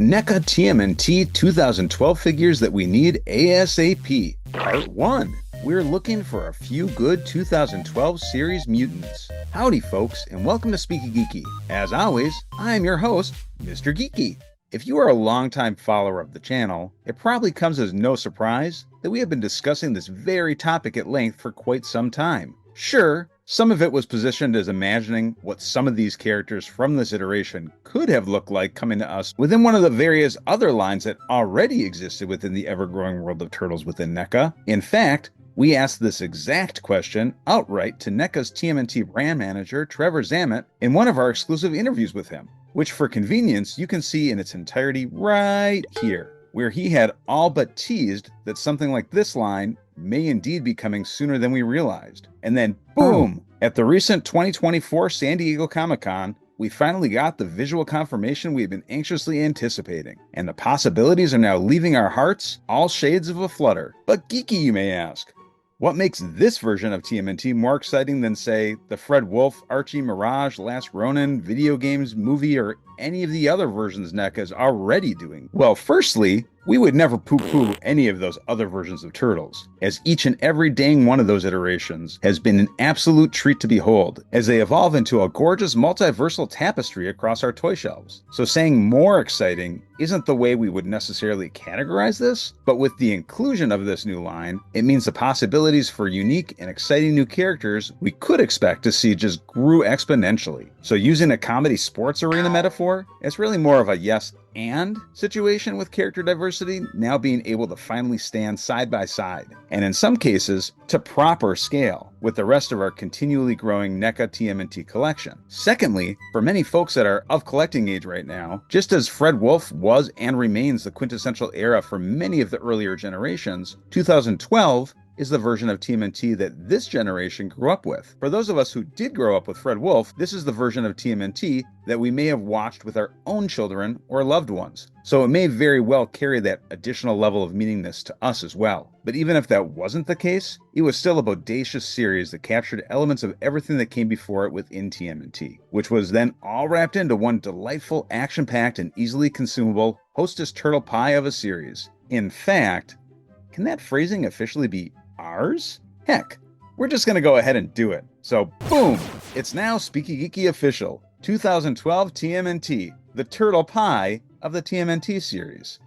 NECA TMNT 2012 figures that we need ASAP. Part 1. We're looking for a few good 2012 series mutants. Howdy folks, and welcome to SpeekyGeeky. As always, I'm your host, Mr. Geeky. If you are a longtime follower of the channel, it probably comes as no surprise that we have been discussing this very topic at length for quite some time. Sure, some of it was positioned as imagining what some of these characters from this iteration could have looked like coming to us within one of the various other lines that already existed within the ever-growing world of turtles within NECA. In fact, we asked this exact question outright to NECA's TMNT brand manager, Trevor Zammit, in one of our exclusive interviews with him, which for convenience you can see in its entirety right here, where he had all but teased that something like this line may indeed be coming sooner than we realized. And then, boom! At the recent 2024 San Diego Comic-Con, we finally got the visual confirmation we've been anxiously anticipating. And the possibilities are now leaving our hearts, all shades of a flutter. But geeky, you may ask. What makes this version of TMNT more exciting than, say, the Fred Wolf, Archie, Mirage, Last Ronin, video games, movie, or any of the other versions NECA is already doing? Well, firstly, we would never poo-poo any of those other versions of Turtles, as each and every dang one of those iterations has been an absolute treat to behold, as they evolve into a gorgeous multiversal tapestry across our toy shelves. So saying more exciting isn't the way we would necessarily categorize this, but with the inclusion of this new line, it means the possibilities for unique and exciting new characters we could expect to see just grew exponentially. So using a comedy sports arena metaphor, it's really more of a yes and situation with character diversity now being able to finally stand side by side, and in some cases, to proper scale, with the rest of our continually growing NECA TMNT collection. Secondly, for many folks that are of collecting age right now, just as Fred Wolf was and remains the quintessential era for many of the earlier generations, 2012 is the version of TMNT that this generation grew up with. For those of us who did grow up with Fred Wolf, this is the version of TMNT that we may have watched with our own children or loved ones. So it may very well carry that additional level of meaningness to us as well. But even if that wasn't the case, it was still a bodacious series that captured elements of everything that came before it within TMNT, which was then all wrapped into one delightful, action-packed, and easily consumable Hostess Turtle Pie of a series. In fact, can that phrasing officially be ours? Heck, we're just gonna go ahead and do it. So boom, it's now SpeekyGeeky official, 2012 TMNT, the Turtle Pie of the TMNT series.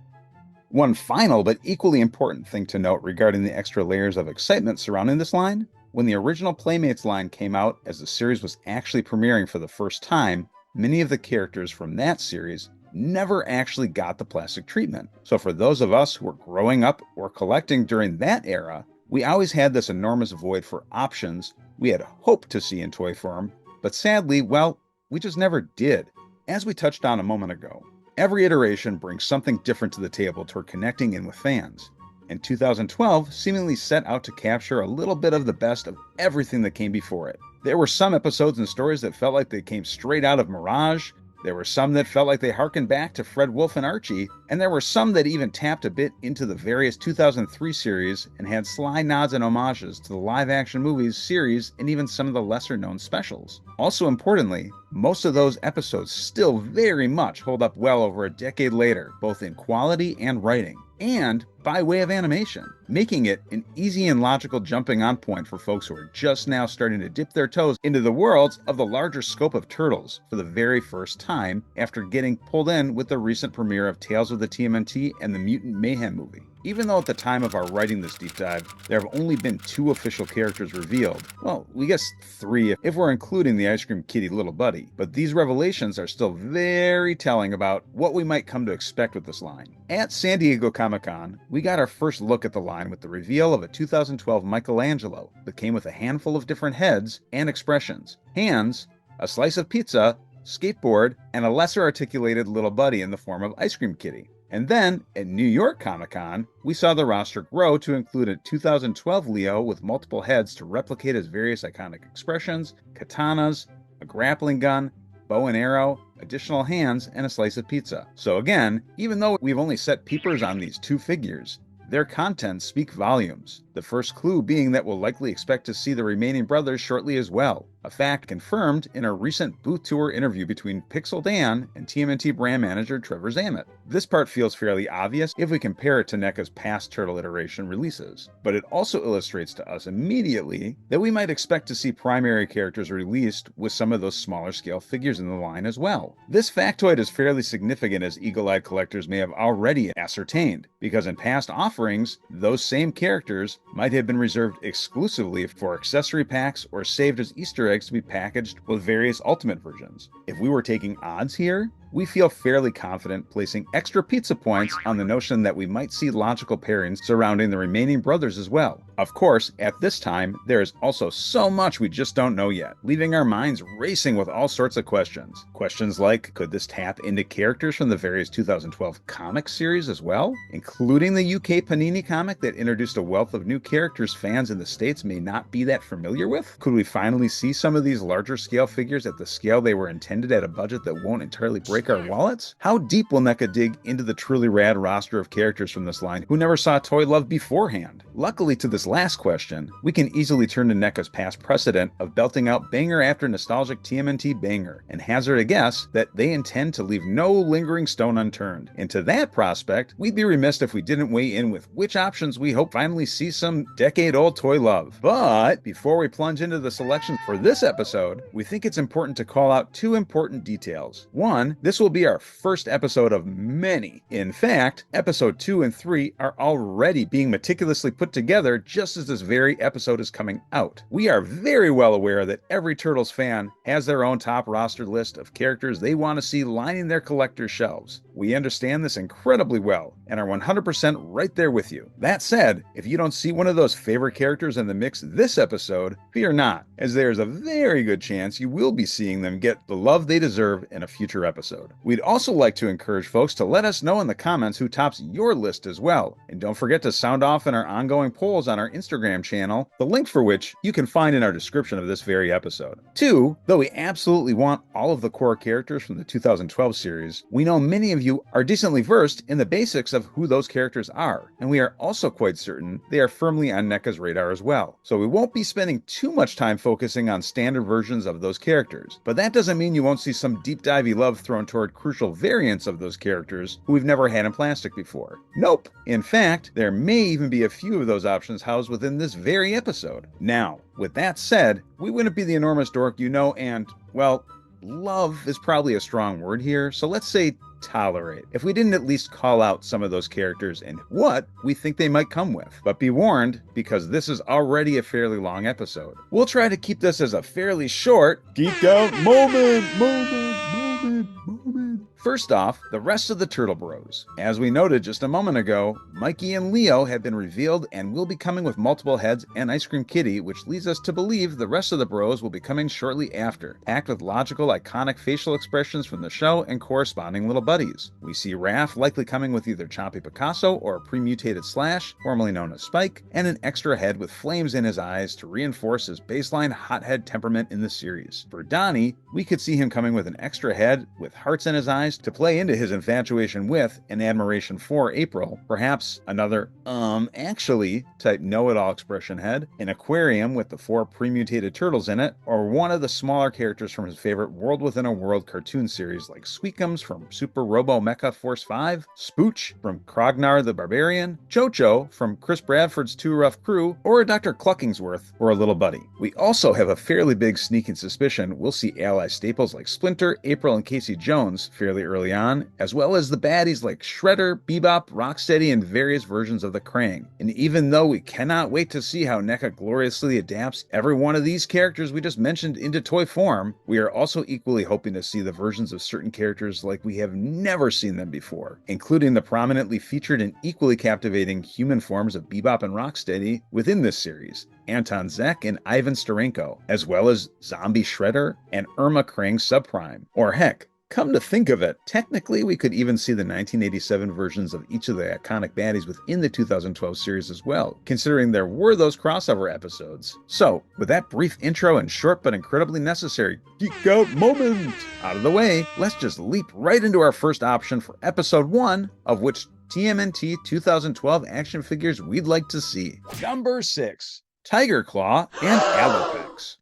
One final but equally important thing to note regarding the extra layers of excitement surrounding this line, when the original Playmates line came out as the series was actually premiering for the first time, many of the characters from that series never actually got the plastic treatment. So for those of us who were growing up or collecting during that era, we always had this enormous void for options we had hoped to see in toy form, but sadly, well, we just never did. As we touched on a moment ago, every iteration brings something different to the table toward connecting in with fans, and 2012 seemingly set out to capture a little bit of the best of everything that came before it. There were some episodes and stories that felt like they came straight out of Mirage. There were some that felt like they harkened back to Fred Wolf and Archie, and there were some that even tapped a bit into the various 2003 series and had sly nods and homages to the live-action movies, series, and even some of the lesser-known specials. Also importantly, most of those episodes still very much hold up well over a decade later, both in quality and writing, and by way of animation, making it an easy and logical jumping on point for folks who are just now starting to dip their toes into the worlds of the larger scope of Turtles for the very first time after getting pulled in with the recent premiere of Tales of the TMNT and the Mutant Mayhem movie. Even though at the time of our writing this deep dive, there have only been 2 official characters revealed. Well, we guess 3 if we're including the Ice Cream Kitty Little Buddy. But these revelations are still very telling about what we might come to expect with this line. At San Diego Comic-Con, we got our first look at the line with the reveal of a 2012 Michelangelo that came with a handful of different heads and expressions. Hands, a slice of pizza, skateboard, and a lesser articulated little buddy in the form of Ice Cream Kitty. And then, at New York Comic-Con, we saw the roster grow to include a 2012 Leo with multiple heads to replicate his various iconic expressions, katanas, a grappling gun, bow and arrow, additional hands, and a slice of pizza. So again, even though we've only set peepers on these 2 figures, their contents speak volumes. The first clue being that we'll likely expect to see the remaining brothers shortly as well. a fact confirmed in a recent booth tour interview between Pixel Dan and TMNT brand manager Trevor Zammit. This part feels fairly obvious if we compare it to NECA's past Turtle iteration releases, but it also illustrates to us immediately that we might expect to see primary characters released with some of those smaller scale figures in the line as well. This factoid is fairly significant, as eagle-eyed collectors may have already ascertained, because in past offerings, those same characters might have been reserved exclusively for accessory packs or saved as Easter eggs to be packaged with various Ultimate versions. If we were taking odds here, we feel fairly confident placing extra pizza points on the notion that we might see logical pairings surrounding the remaining brothers as well. Of course, at this time, there is also so much we just don't know yet, leaving our minds racing with all sorts of questions. Questions like, could this tap into characters from the various 2012 comic series as well, including the UK Panini comic that introduced a wealth of new characters fans in the States may not be that familiar with? Could we finally see some of these larger scale figures at the scale they were intended at a budget that won't entirely break our wallets? How deep will NECA dig into the truly rad roster of characters from this line who never saw toy love beforehand? Luckily, to this last question, we can easily turn to NECA's past precedent of belting out banger after nostalgic TMNT banger, and hazard a guess that they intend to leave no lingering stone unturned. And to that prospect, we'd be remiss if we didn't weigh in with which options we hope finally see some decade-old toy love. But before we plunge into the selections for this episode, we think it's important to call out two important details. One, this will be our first episode of many. In fact, episode 2 and 3 are already being meticulously put together just as this very episode is coming out. We are very well aware that every Turtles fan has their own top roster list of characters they want to see lining their collector's shelves. We understand this incredibly well and are 100% right there with you. That said, if you don't see one of those favorite characters in the mix this episode, fear not, as there is a very good chance you will be seeing them get the love they deserve in a future episode. We'd also like to encourage folks to let us know in the comments who tops your list as well. And don't forget to sound off in our ongoing polls on our Instagram channel, the link for which you can find in our description of this very episode. 2, though we absolutely want all of the core characters from the 2012 series, we know many of you are decently versed in the basics of who those characters are, and we are also quite certain they are firmly on NECA's radar as well. So we won't be spending too much time focusing on standard versions of those characters, but that doesn't mean you won't see some deep divey love thrown toward crucial variants of those characters who we've never had in plastic before. Nope. In fact, there may even be a few of those options housed within this very episode. Now, with that said, we wouldn't be the enormous dork you know and, well, love is probably a strong word here, so let's say tolerate, if we didn't at least call out some of those characters and what we think they might come with. But be warned, because this is already a fairly long episode. We'll try to keep this as a fairly short Geek Out Moment. First off, the rest of the Turtle Bros. As we noted just a moment ago, Mikey and Leo have been revealed and will be coming with multiple heads and Ice Cream Kitty, which leads us to believe the rest of the Bros will be coming shortly after, packed with logical, iconic facial expressions from the show and corresponding little buddies. We see Raph likely coming with either Chompy Picasso or a pre-mutated Slash, formerly known as Spike, and an extra head with flames in his eyes to reinforce his baseline hothead temperament in the series. For Donnie, we could see him coming with an extra head with hearts in his eyes to play into his infatuation with and admiration for April, perhaps another actually type know-it-all expression head, an aquarium with the 4 pre-mutated turtles in it, or one of the smaller characters from his favorite World Within a World cartoon series like Squeakums from Super Robo Mecha Force 5, Spooch from Krognar the Barbarian, Chocho from Chris Bradford's 2 Rough Crew, or Dr. Cluckingsworth or a little buddy. We also have a fairly big sneaking suspicion we'll see ally staples like Splinter, April, and Casey Jones fairly early on, as well as the baddies like Shredder, Bebop, Rocksteady, and various versions of the Krang. And even though we cannot wait to see how NECA gloriously adapts every one of these characters we just mentioned into toy form, we are also equally hoping to see the versions of certain characters like we have never seen them before, including the prominently featured and equally captivating human forms of Bebop and Rocksteady within this series, Anton Zek and Ivan Starenko, as well as Zombie Shredder and Irma Krang Subprime. Or heck, come to think of it, technically we could even see the 1987 versions of each of the iconic baddies within the 2012 series as well, considering there were those crossover episodes. So, with that brief intro and short but incredibly necessary Geek Out Moment out of the way, let's just leap right into our first option for episode 1 of which TMNT 2012 action figures we'd like to see. Number 6. Tiger Claw and ALOPEX. folks?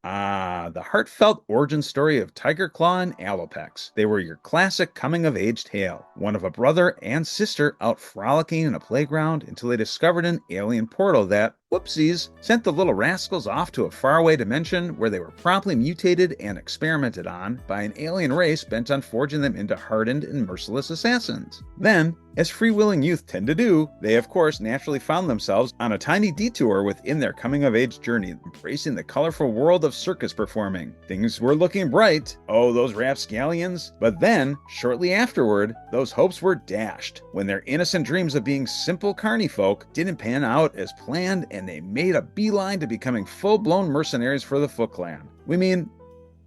The heartfelt origin story of Tiger Claw and ALOPEX. They were your classic coming-of-age tale. One of a brother and sister out frolicking in a playground until they discovered an alien portal that, whoopsies, sent the little rascals off to a faraway dimension where they were promptly mutated and experimented on by an alien race bent on forging them into hardened and merciless assassins. Then, as freewheeling youth tend to do, they of course naturally found themselves on a tiny detour within their coming-of-age journey, embracing the colorful world of circus performing. Things were looking bright, oh those rapscallions, but then, shortly afterward, those hopes were dashed when their innocent dreams of being simple carny folk didn't pan out as planned and they made a beeline to becoming full-blown mercenaries for the Foot Clan. We mean,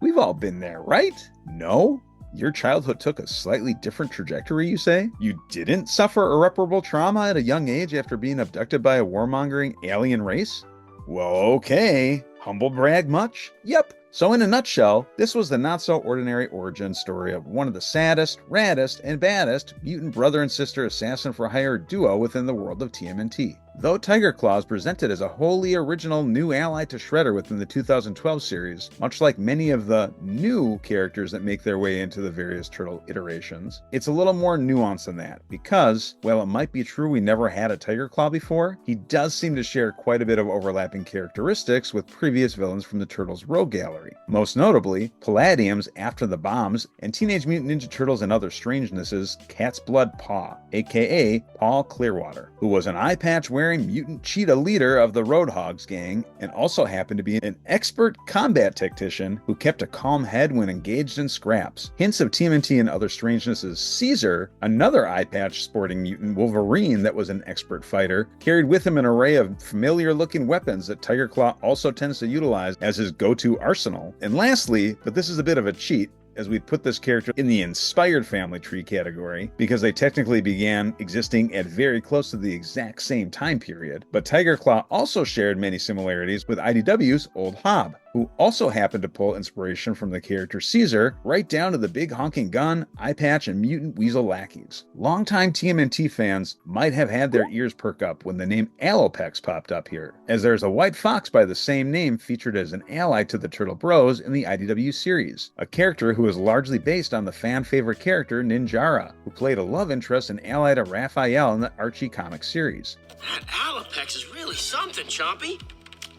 we've all been there, right? No? Your childhood took a slightly different trajectory, you say? You didn't suffer irreparable trauma at a young age after being abducted by a warmongering alien race? Well, okay. Humble brag much? Yep. So in a nutshell, this was the not-so-ordinary origin story of one of the saddest, raddest, and baddest mutant brother and sister assassin-for-hire duo within the world of TMNT. Though Tiger Claw is presented as a wholly original new ally to Shredder within the 2012 series, much like many of the new characters that make their way into the various Turtle iterations, it's a little more nuanced than that, because, while it might be true we never had a Tiger Claw before, he does seem to share quite a bit of overlapping characteristics with previous villains from the Turtles' Rogue Gallery. Most notably, PALLADIUM's After the Bombs and Teenage Mutant Ninja Turtles and Other Strangenesses' Cat's Blood Paw, aka Paul Clearwater, who was an eye patch wearing mutant cheetah leader of the Roadhogs gang and also happened to be an expert combat tactician who kept a calm head when engaged in scraps. Hints of TMNT and Other Strangenesses' Caesar, another eye patch sporting mutant Wolverine that was an expert fighter, carried with him an array of familiar looking weapons that Tiger Claw also tends to utilize as his go-to arsenal. And lastly, but this is a bit of a cheat, as we put this character in the inspired family tree category, because they technically began existing at very close to the exact same time period, but Tiger Claw also shared many similarities with IDW's Old Hob, who also happened to pull inspiration from the character Caesar, right down to the big honking gun, eye patch, and mutant weasel lackeys. Longtime TMNT fans might have had their ears perk up when the name ALOPEX popped up here, as there's a white fox by the same name featured as an ally to the Turtle Bros in the IDW series, a character who is largely based on the fan-favorite character Ninjara, who played a love interest and ally to Raphael in the Archie comic series. That ALOPEX is really something, Chompy.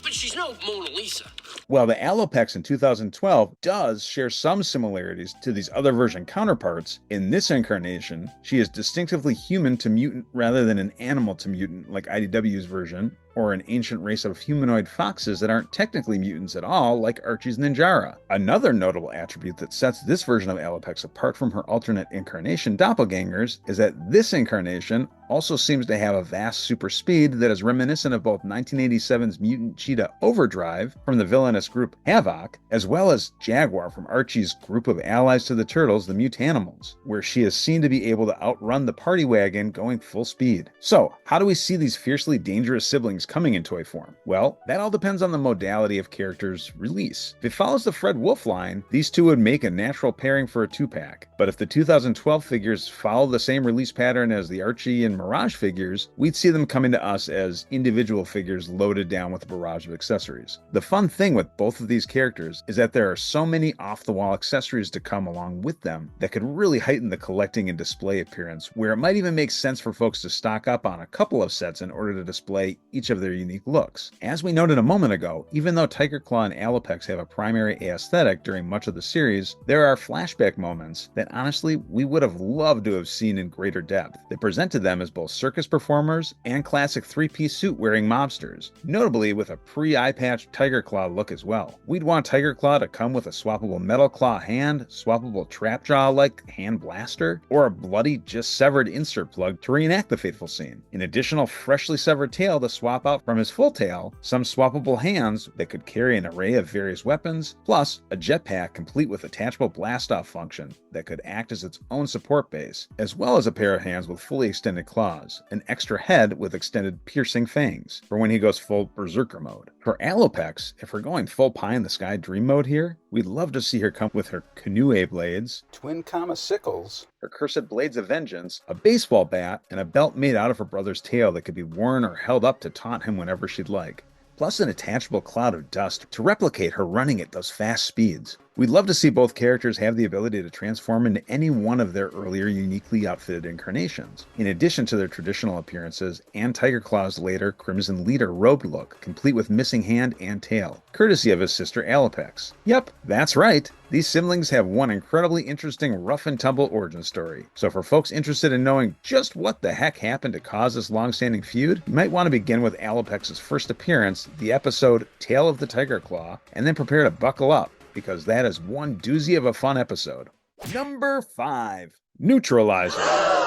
But she's no Mona Lisa. While the ALOPEX in 2012 does share some similarities to these other version counterparts, in this incarnation, she is distinctively human to mutant rather than an animal to mutant like IDW's version, or an ancient race of humanoid foxes that aren't technically mutants at all like Archie's Ninjara. Another notable attribute that sets this version of ALOPEX apart from her alternate incarnation doppelgangers is that this incarnation also seems to have a vast super speed that is reminiscent of both 1987's Mutant Cheetah Overdrive from the villainous group Havoc, as well as Jaguar from Archie's group of allies to the Turtles, the Mutanimals, where she is seen to be able to outrun the party wagon going full speed. So, how do we see these fiercely dangerous siblings coming in toy form? Well, that all depends on the modality of character's release. If it follows the Fred Wolf line, these two would make a natural pairing for a 2-pack. But if the 2012 figures follow the same release pattern as the Archie and Mirage figures, we'd see them coming to us as individual figures loaded down with a barrage of accessories. The fun thing with both of these characters is that there are so many off-the-wall accessories to come along with them that could really heighten the collecting and display appearance, where it might even make sense for folks to stock up on a couple of sets in order to display each of their unique looks. As we noted a moment ago, even though Tiger Claw and ALOPEX have a primary aesthetic during much of the series, there are flashback moments that honestly we would have loved to have seen in greater depth that presented them as both circus performers and classic 3-piece suit wearing mobsters, notably with a pre-eye patch Tiger Claw look as well. We'd want Tiger Claw to come with a swappable metal claw hand, swappable trap jaw like hand blaster, or a bloody just severed insert plug to reenact the fateful scene. An additional freshly severed tail to swap out from his full tail, some swappable hands that could carry an array of various weapons, plus a jetpack complete with attachable blast-off function that could act as its own support base, as well as a pair of hands with fully extended claws, an extra head with extended piercing fangs for when he goes full berserker mode. For ALOPEX, if we're going full pie in the sky dream mode here, we'd love to see her come with her canoe blades, twin comma sickles, her cursed blades of vengeance, a baseball bat, and a belt made out of her brother's tail that could be worn or held up to taunt him whenever she'd like. plus an attachable cloud of dust to replicate her running at those fast speeds. We'd love to see both characters have the ability to transform into any one of their earlier uniquely outfitted incarnations, in addition to their traditional appearances and Tiger Claw's later Crimson Leader robed look, complete with missing hand and tail, courtesy of his sister ALOPEX. Yep, that's right. These siblings have one incredibly interesting rough and tumble origin story. So for folks interested in knowing just what the heck happened to cause this long-standing feud, you might want to begin with ALOPEX's first appearance, the episode Tale of the Tiger Claw, and then prepare to buckle up, because that is one doozy of a fun episode. Number 5. NEWTRALIZER,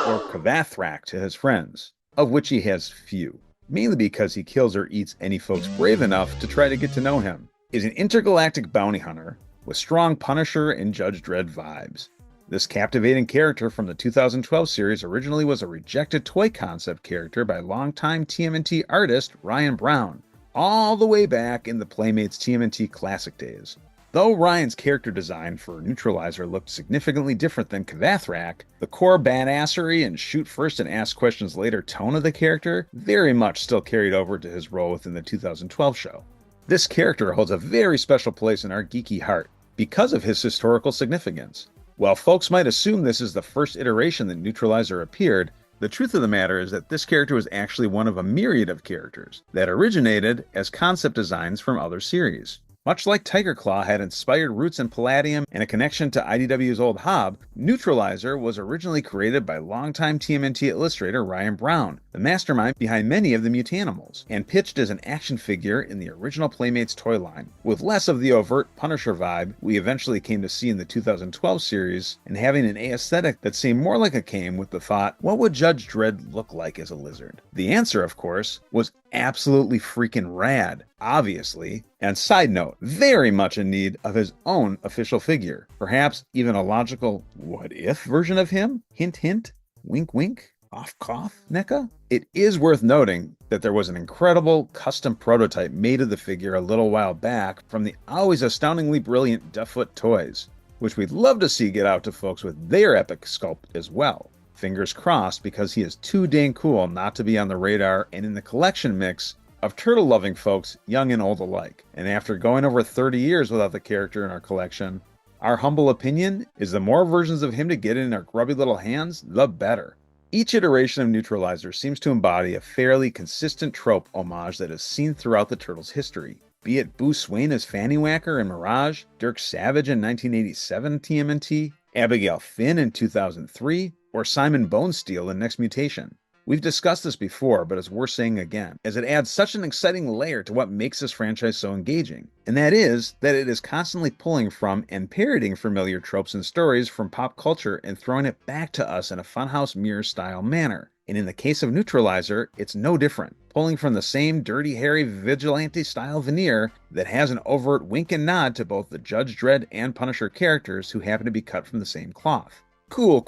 or Kvathrak to his friends, of which he has few, mainly because he kills or eats any folks brave enough to try to get to know him, is an intergalactic bounty hunter with strong Punisher and Judge Dredd vibes. This captivating character from the 2012 series originally was a rejected toy concept character by longtime TMNT artist Ryan Brown, all the way back in the Playmates TMNT Classic days. Though Ryan's character design for NEWTRALIZER looked significantly different than Kvathrak, the core badassery and shoot first and ask questions later tone of the character very much still carried over to his role within the 2012 show. This character holds a very special place in our geeky heart because of his historical significance. While folks might assume this is the first iteration that NEWTRALIZER appeared, the truth of the matter is that this character was actually one of a myriad of characters that originated as concept designs from other series. Much like Tiger Claw had inspired roots in Palladium and a connection to IDW's old Hob, NEWTRALIZER was originally created by longtime TMNT illustrator Ryan Brown, the mastermind behind many of the Mutanimals, and pitched as an action figure in the original Playmates toy line, with less of the overt Punisher vibe we eventually came to see in the 2012 series, and having an aesthetic that seemed more like a game with the thought, what would Judge Dredd look like as a lizard? The answer, of course, was absolutely freaking rad, obviously, and side note, very much in need of his own official figure. Perhaps even a logical what-if version of him? Hint hint, wink wink, off cough, NECA? It is worth noting that there was an incredible custom prototype made of the figure a little while back from the always astoundingly brilliant Dufffoot Toys, which we'd love to see get out to folks with their epic sculpt as well. Fingers crossed, because he is too dang cool not to be on the radar and in the collection mix of turtle-loving folks, young and old alike. And after going over 30 years without the character in our collection, our humble opinion is the more versions of him to get in our grubby little hands, the better. Each iteration of NEWTRALIZER seems to embody a fairly consistent trope homage that is seen throughout the Turtles' history. Be it Boo Swain as Fanny Whacker in Mirage, Dirk Savage in 1987 TMNT, Abigail Finn in 2003, or Simon Bonesteel in Next Mutation. We've discussed this before, but it's worth saying again, as it adds such an exciting layer to what makes this franchise so engaging. And that is that it is constantly pulling from and parodying familiar tropes and stories from pop culture and throwing it back to us in a Funhouse Mirror style manner. And in the case of NEWTRALIZER, it's no different, pulling from the same Dirty Harry vigilante style veneer that has an overt wink and nod to both the Judge Dredd and Punisher characters who happen to be cut from the same cloth. Cool,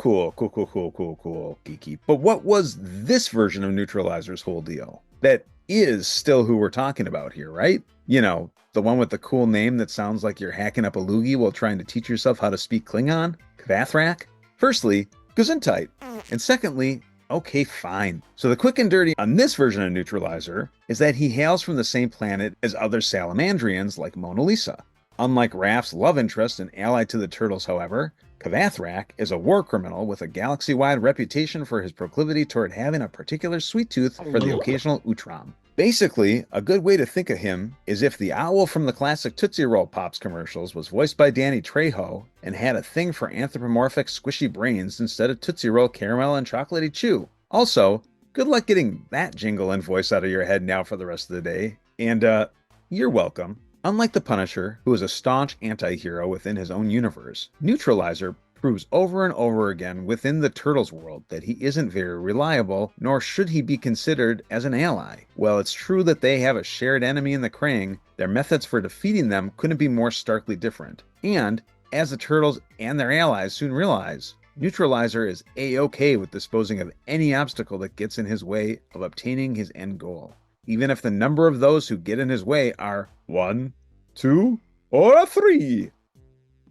geeky. But what was this version of NEWTRALIZER's whole deal? That is still who we're talking about here, right? You know, the one with the cool name that sounds like you're hacking up a loogie while trying to teach yourself how to speak Klingon? Kvathrak? Firstly, Gesundheit. And secondly, okay, fine. So the quick and dirty on this version of NEWTRALIZER is that he hails from the same planet as other Salamandrians like Mona Lisa. Unlike Raph's love interest and ally to the Turtles, however, Kvathrak is a war criminal with a galaxy-wide reputation for his proclivity toward having a particular sweet tooth for the occasional Utram. Basically, a good way to think of him is if the owl from the classic Tootsie Roll Pops commercials was voiced by Danny Trejo and had a thing for anthropomorphic squishy brains instead of Tootsie Roll caramel and chocolatey chew. Also, good luck getting that jingle and voice out of your head now for the rest of the day. And, you're welcome. Unlike the Punisher, who is a staunch anti-hero within his own universe, NEWTRALIZER proves over and over again within the Turtles world that he isn't very reliable, nor should he be considered as an ally. While it's true that they have a shared enemy in the Krang, their methods for defeating them couldn't be more starkly different. And, as the Turtles and their allies soon realize, NEWTRALIZER is a-okay with disposing of any obstacle that gets in his way of obtaining his end goal, even if the number of those who get in his way are 1, 2, or a 3.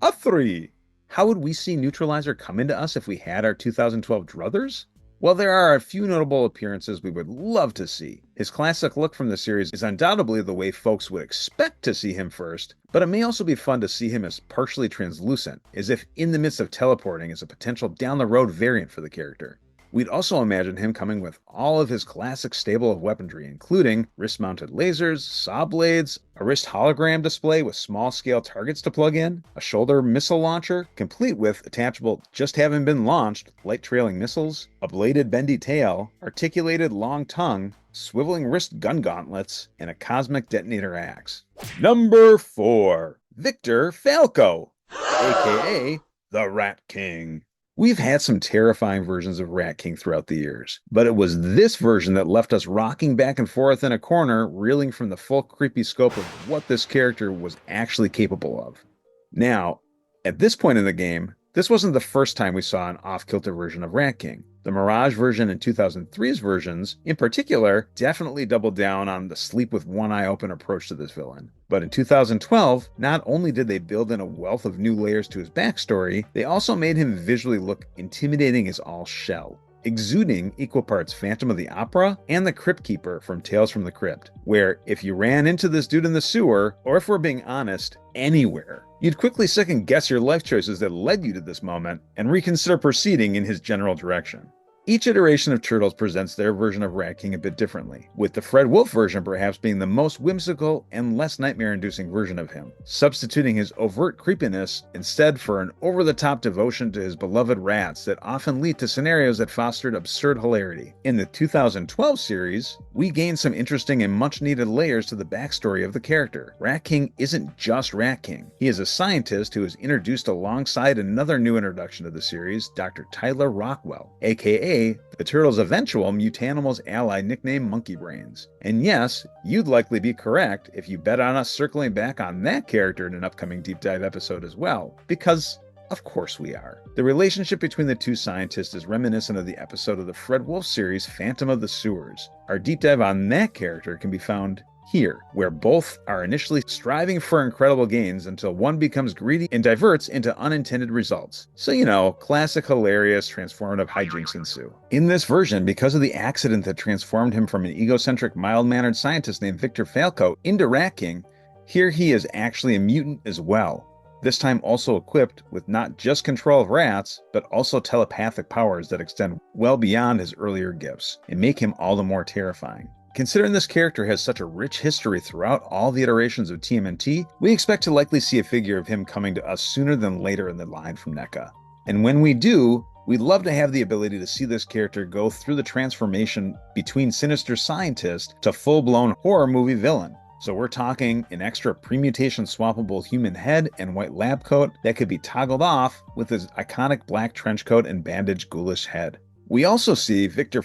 A 3. How would we see NEWTRALIZER come into us if we had our 2012 druthers? While there are a few notable appearances we would love to see, his classic look from the series is undoubtedly the way folks would expect to see him first, but it may also be fun to see him as partially translucent, as if in the midst of teleporting as a potential down-the-road variant for the character. We'd also imagine him coming with all of his classic stable of weaponry, including wrist-mounted lasers, saw blades, a wrist hologram display with small-scale targets to plug in, a shoulder missile launcher, complete with attachable just-haven't-been-launched light-trailing missiles, a bladed bendy tail, articulated long tongue, swiveling wrist gun gauntlets, and a cosmic detonator axe. Number 4. Victor Falco, aka the Rat King. We've had some terrifying versions of Rat King throughout the years, but it was this version that left us rocking back and forth in a corner, reeling from the full creepy scope of what this character was actually capable of. Now, at this point in the game, this wasn't the first time we saw an off-kilter version of Rat King. The Mirage version and 2003's versions, in particular, definitely doubled down on the sleep with one eye open approach to this villain. But in 2012, not only did they build in a wealth of new layers to his backstory, they also made him visually look intimidating as all shell, exuding equal parts Phantom of the Opera and the Crypt Keeper from Tales from the Crypt, where if you ran into this dude in the sewer, or if we're being honest, anywhere, you'd quickly second-guess your life choices that led you to this moment and reconsider proceeding in his general direction. Each iteration of Turtles presents their version of Rat King a bit differently, with the Fred Wolf version perhaps being the most whimsical and less nightmare-inducing version of him, substituting his overt creepiness instead for an over-the-top devotion to his beloved rats that often lead to scenarios that fostered absurd hilarity. In the 2012 series, we gained some interesting and much-needed layers to the backstory of the character. Rat King isn't just Rat King. He is a scientist who is introduced alongside another new introduction to the series, Dr. Tyler Rockwell, aka the Turtles' eventual Mutanimals ally nicknamed Monkey Brains. And yes, you'd likely be correct if you bet on us circling back on that character in an upcoming deep dive episode as well, because of course we are. The relationship between the two scientists is reminiscent of the episode of the Fred Wolf series Phantom of the Sewers. Our deep dive on that character can be found here, where both are initially striving for incredible gains until one becomes greedy and diverts into unintended results. So, you know, classic hilarious transformative hijinks ensue. In this version, because of the accident that transformed him from an egocentric, mild-mannered scientist named Victor Falco into Rat King, here he is actually a mutant as well. This time also equipped with not just control of rats, but also telepathic powers that extend well beyond his earlier gifts, and make him all the more terrifying. Considering this character has such a rich history throughout all the iterations of TMNT, we expect to likely see a figure of him coming to us sooner than later in the line from NECA. And when we do, we'd love to have the ability to see this character go through the transformation between sinister scientist to full-blown horror movie villain. So we're talking an extra premutation swappable human head and white lab coat that could be toggled off with his iconic black trench coat and bandaged ghoulish head. We also see Victor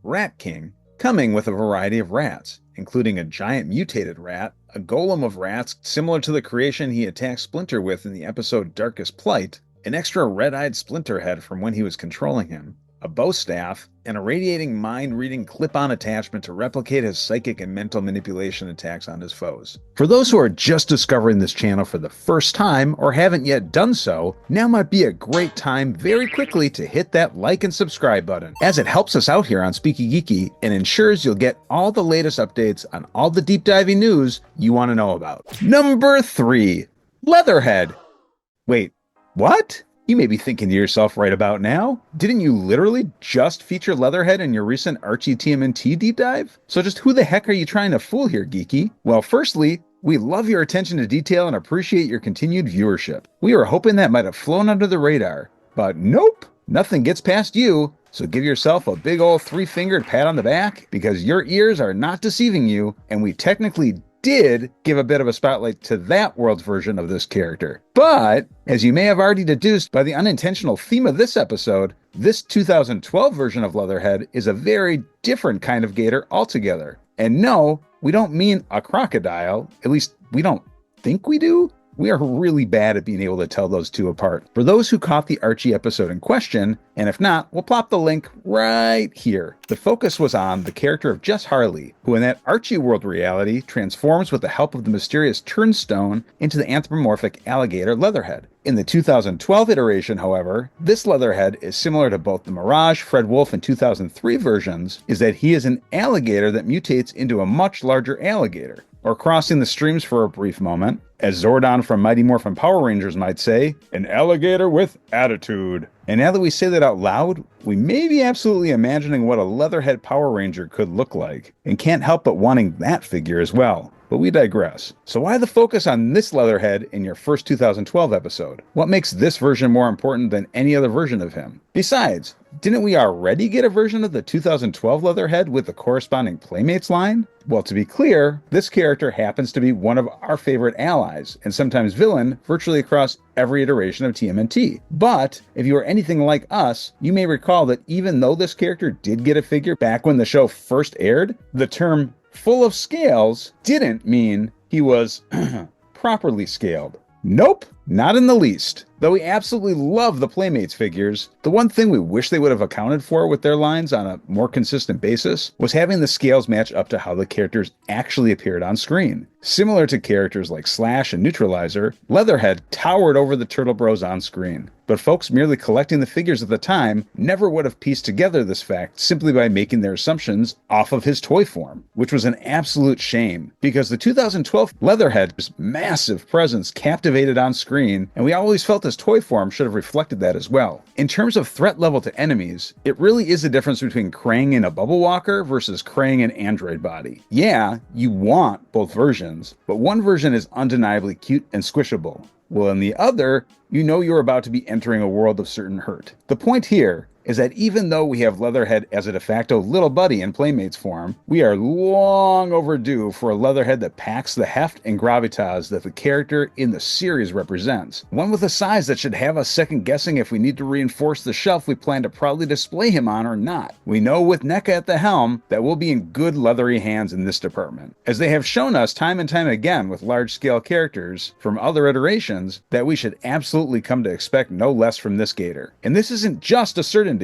Rat King coming with a variety of rats, including a giant mutated rat, a golem of rats similar to the creation he attacked Splinter with in the episode Darkest Plight, an extra red-eyed Splinter head from when he was controlling him, a bow staff, and a radiating mind-reading clip-on attachment to replicate his psychic and mental manipulation attacks on his foes. For those who are just discovering this channel for the first time or haven't yet done so, now might be a great time very quickly to hit that like and subscribe button, as it helps us out here on SpeekyGeeky and ensures you'll get all the latest updates on all the deep diving news you want to know about. Number 3. Leatherhead. Wait, what? You may be thinking to yourself right about now, didn't you literally just feature Leatherhead in your recent Archie TMNT deep dive? So just who the heck are you trying to fool here, Geeky? Well, firstly, we love your attention to detail and appreciate your continued viewership. We were hoping that might have flown under the radar, but nope, nothing gets past you. So give yourself a big old 3-fingered pat on the back, because your ears are not deceiving you, and we technically did give a bit of a spotlight to that world's version of this character. But, as you may have already deduced by the unintentional theme of this episode, this 2012 version of Leatherhead is a very different kind of gator altogether. And no, we don't mean a crocodile, at least we don't think we do. We are really bad at being able to tell those two apart. For those who caught the Archie episode in question, and if not, we'll plop the link right here. The focus was on the character of Jess Harley, who in that Archie world reality transforms with the help of the mysterious Turnstone into the anthropomorphic alligator Leatherhead. In the 2012 iteration, however, this Leatherhead is similar to both the Mirage, Fred Wolf, and 2003 versions, is that he is an alligator that mutates into a much larger alligator. Or crossing the streams for a brief moment, as Zordon from Mighty Morphin Power Rangers might say, an alligator with attitude. And now that we say that out loud, we may be absolutely imagining what a Leatherhead Power Ranger could look like, and can't help but wanting that figure as well. But we digress. So why the focus on this Leatherhead in your first 2012 episode? What makes this version more important than any other version of him? Besides, didn't we already get a version of the 2012 Leatherhead with the corresponding Playmates line? Well, to be clear, this character happens to be one of our favorite allies, and sometimes villain, virtually across every iteration of TMNT. But, if you are anything like us, you may recall that even though this character did get a figure back when the show first aired, the term full of scales didn't mean he was properly scaled. Nope, not in the least. Though we absolutely love the Playmates figures, the one thing we wish they would have accounted for with their lines on a more consistent basis was having the scales match up to how the characters actually appeared on screen. Similar to characters like Slash and NEWTRALIZER, Leatherhead towered over the Turtle Bros on screen. But folks merely collecting the figures at the time never would have pieced together this fact simply by making their assumptions off of his toy form, which was an absolute shame, because the 2012 Leatherhead's massive presence captivated on screen, and we always felt his toy form should have reflected that as well. In terms of threat level to enemies, it really is the difference between Krang in a Bubble Walker versus Krang in Android body. Yeah, you want both versions, but one version is undeniably cute and squishable, while in the other, you know you're about to be entering a world of certain hurt. The point here is that even though we have Leatherhead as a de facto little buddy in Playmates form, we are long overdue for a Leatherhead that packs the heft and gravitas that the character in the series represents. One with a size that should have us second guessing if we need to reinforce the shelf we plan to proudly display him on or not. We know with NECA at the helm that we'll be in good leathery hands in this department, as they have shown us time and time again with large-scale characters from other iterations that we should absolutely come to expect no less from this gator. And this isn't just a certainty,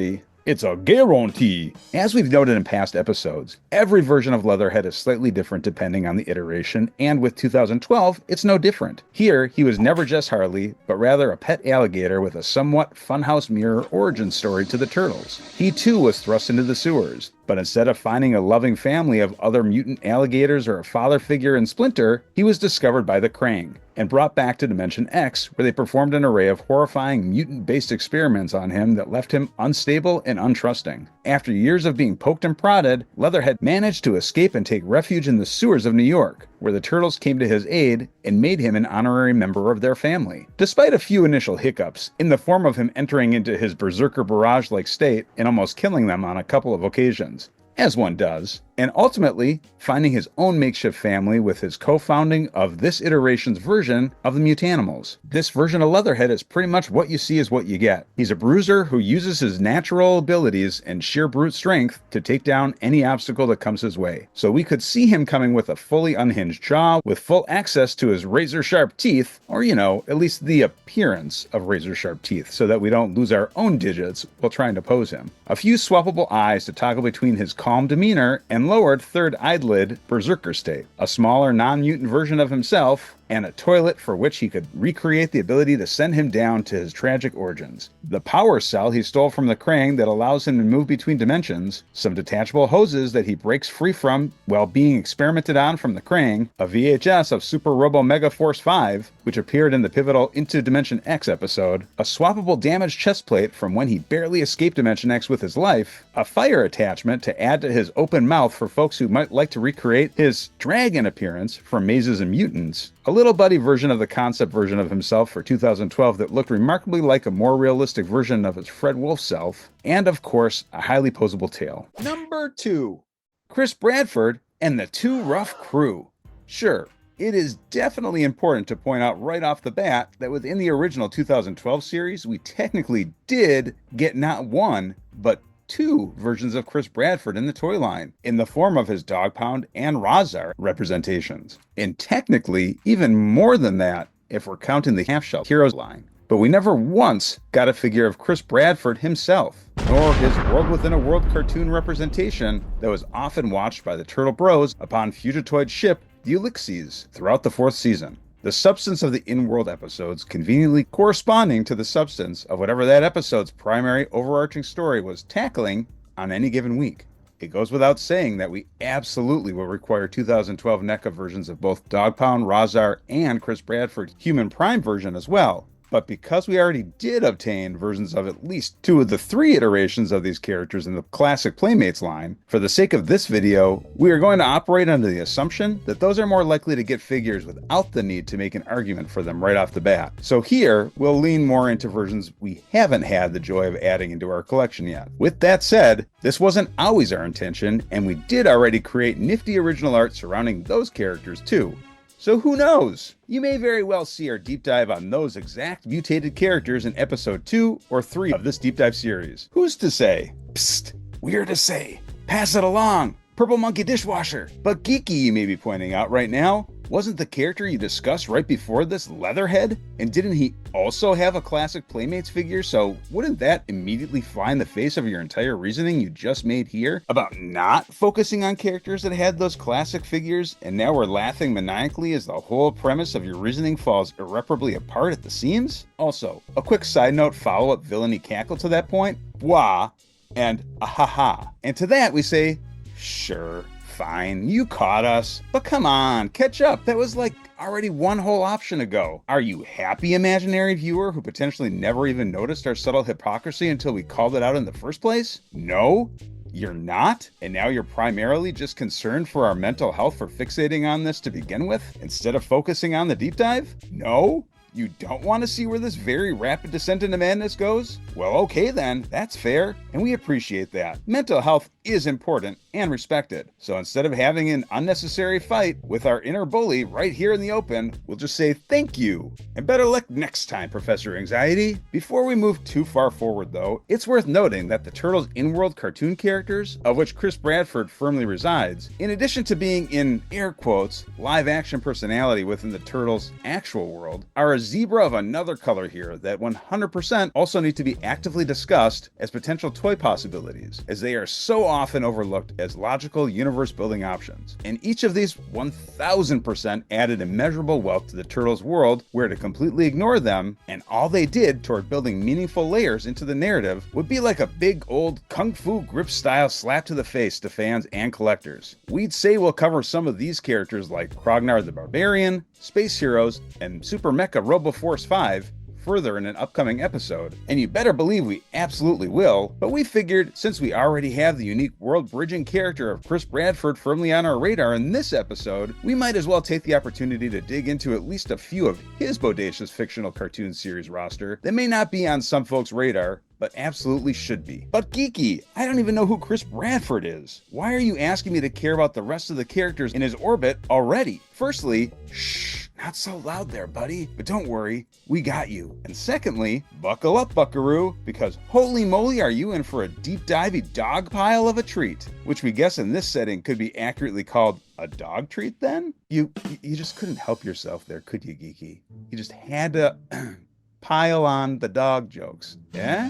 it's a guarantee. As we've noted in past episodes, every version of Leatherhead is slightly different depending on the iteration, and with 2012, it's no different. Here, he was never just Harley, but rather a pet alligator with a somewhat funhouse mirror origin story to the Turtles. He too was thrust into the sewers, but instead of finding a loving family of other mutant alligators or a father figure in Splinter, he was discovered by the Krang and brought back to Dimension X, where they performed an array of horrifying mutant-based experiments on him that left him unstable and untrusting. After years of being poked and prodded, Leatherhead managed to escape and take refuge in the sewers of New York, where the Turtles came to his aid and made him an honorary member of their family. Despite a few initial hiccups, in the form of him entering into his berserker barrage-like state and almost killing them on a couple of occasions, as one does, and ultimately finding his own makeshift family with his co-founding of this iteration's version of the Mutanimals. This version of Leatherhead is pretty much what you see is what you get. He's a bruiser who uses his natural abilities and sheer brute strength to take down any obstacle that comes his way. So we could see him coming with a fully unhinged jaw, with full access to his razor-sharp teeth, or at least the appearance of razor-sharp teeth, so that we don't lose our own digits while trying to pose him. A few swappable eyes to toggle between his calm demeanor and lowered third eyelid berserker state, a smaller non-mutant version of himself, and a toilet for which he could recreate the ability to send him down to his tragic origins. The power cell he stole from the Krang that allows him to move between dimensions, some detachable hoses that he breaks free from while being experimented on from the Krang, a VHS of Super Robo Mega Force 5, which appeared in the pivotal Into Dimension X episode, a swappable damaged chest plate from when he barely escaped Dimension X with his life, a fire attachment to add to his open mouth for folks who might like to recreate his dragon appearance from Mazes and Mutants, a little buddy version of the concept version of himself for 2012 that looked remarkably like a more realistic version of his Fred Wolf self, and of course, a highly posable tail. Number 2. Chris Bradford and the Two Rough Crew. Sure, it is definitely important to point out right off the bat that within the original 2012 series, we technically did get not one, but two versions of Chris Bradford in the toy line, in the form of his Dog Pound and Razar representations. And technically, even more than that, if we're counting the half-shell heroes line. But we never once got a figure of Chris Bradford himself, nor his world-within-a-world cartoon representation that was often watched by the Turtle Bros upon Fugitoid's ship, the Ulysses, throughout the 4th season. The substance of the in-world episodes conveniently corresponding to the substance of whatever that episode's primary overarching story was tackling on any given week. It goes without saying that we absolutely will require 2012 NECA versions of both Dog Pound, Razar, and Chris Bradford's Human Prime version as well. But because we already did obtain versions of at least 2 of the 3 iterations of these characters in the classic Playmates line, for the sake of this video, we are going to operate under the assumption that those are more likely to get figures without the need to make an argument for them right off the bat. So here, we'll lean more into versions we haven't had the joy of adding into our collection yet. With that said, this wasn't always our intention, and we did already create nifty original art surrounding those characters too. So who knows? You may very well see our deep dive on those exact mutated characters in episode 2 or 3 of this deep dive series. Who's to say? Psst, we're to say. Pass it along, Purple Monkey Dishwasher. But Geeky, you may be pointing out right now, wasn't the character you discussed right before this Leatherhead? And didn't he also have a classic Playmates figure? So wouldn't that immediately fly in the face of your entire reasoning you just made here about not focusing on characters that had those classic figures? And now we're laughing maniacally as the whole premise of your reasoning falls irreparably apart at the seams? Also, a quick side note follow-up villainy cackle to that point, whaaat and ahaha. And to that we say, sure. Fine, you caught us, but come on, catch up. That was like already one whole option ago. Are you happy, imaginary viewer, who potentially never even noticed our subtle hypocrisy until we called it out in the first place? No? You're not? And now you're primarily just concerned for our mental health for fixating on this to begin with, instead of focusing on the deep dive? No? You don't want to see where this very rapid descent into madness goes? Well, okay then, that's fair, and we appreciate that. Mental health is important and respected. So instead of having an unnecessary fight with our inner bully right here in the open, we'll just say thank you. And better luck next time, Professor Anxiety. Before we move too far forward though, it's worth noting that the Turtles' in-world cartoon characters, of which Chris Bradford firmly resides, in addition to being in, air quotes, live action personality within the Turtles' actual world, are a zebra of another color here that 100% also need to be actively discussed as potential toy possibilities, as they are so often overlooked as logical universe building options. And each of these 1000% added immeasurable wealth to the Turtles' world, where to completely ignore them, and all they did toward building meaningful layers into the narrative, would be like a big old kung fu grip style slap to the face to fans and collectors. We'd say we'll cover some of these characters like Krognar the Barbarian, Space Heroes, and Super Mecha RoboForce 5 further in an upcoming episode, and you better believe we absolutely will, but we figured since we already have the unique world-bridging character of Chris Bradford firmly on our radar in this episode, we might as well take the opportunity to dig into at least a few of his bodacious fictional cartoon series roster that may not be on some folks' radar, but absolutely should be. But Geeky, I don't even know who Chris Bradford is. Why are you asking me to care about the rest of the characters in his orbit already? Firstly, shh, not so loud there, buddy, but don't worry, we got you. And secondly, buckle up, buckaroo, because holy moly are you in for a deep divey dog pile of a treat, which we guess in this setting could be accurately called a dog treat then? You just couldn't help yourself there, could you, Geeky? You just had to pile on the dog jokes. Eh?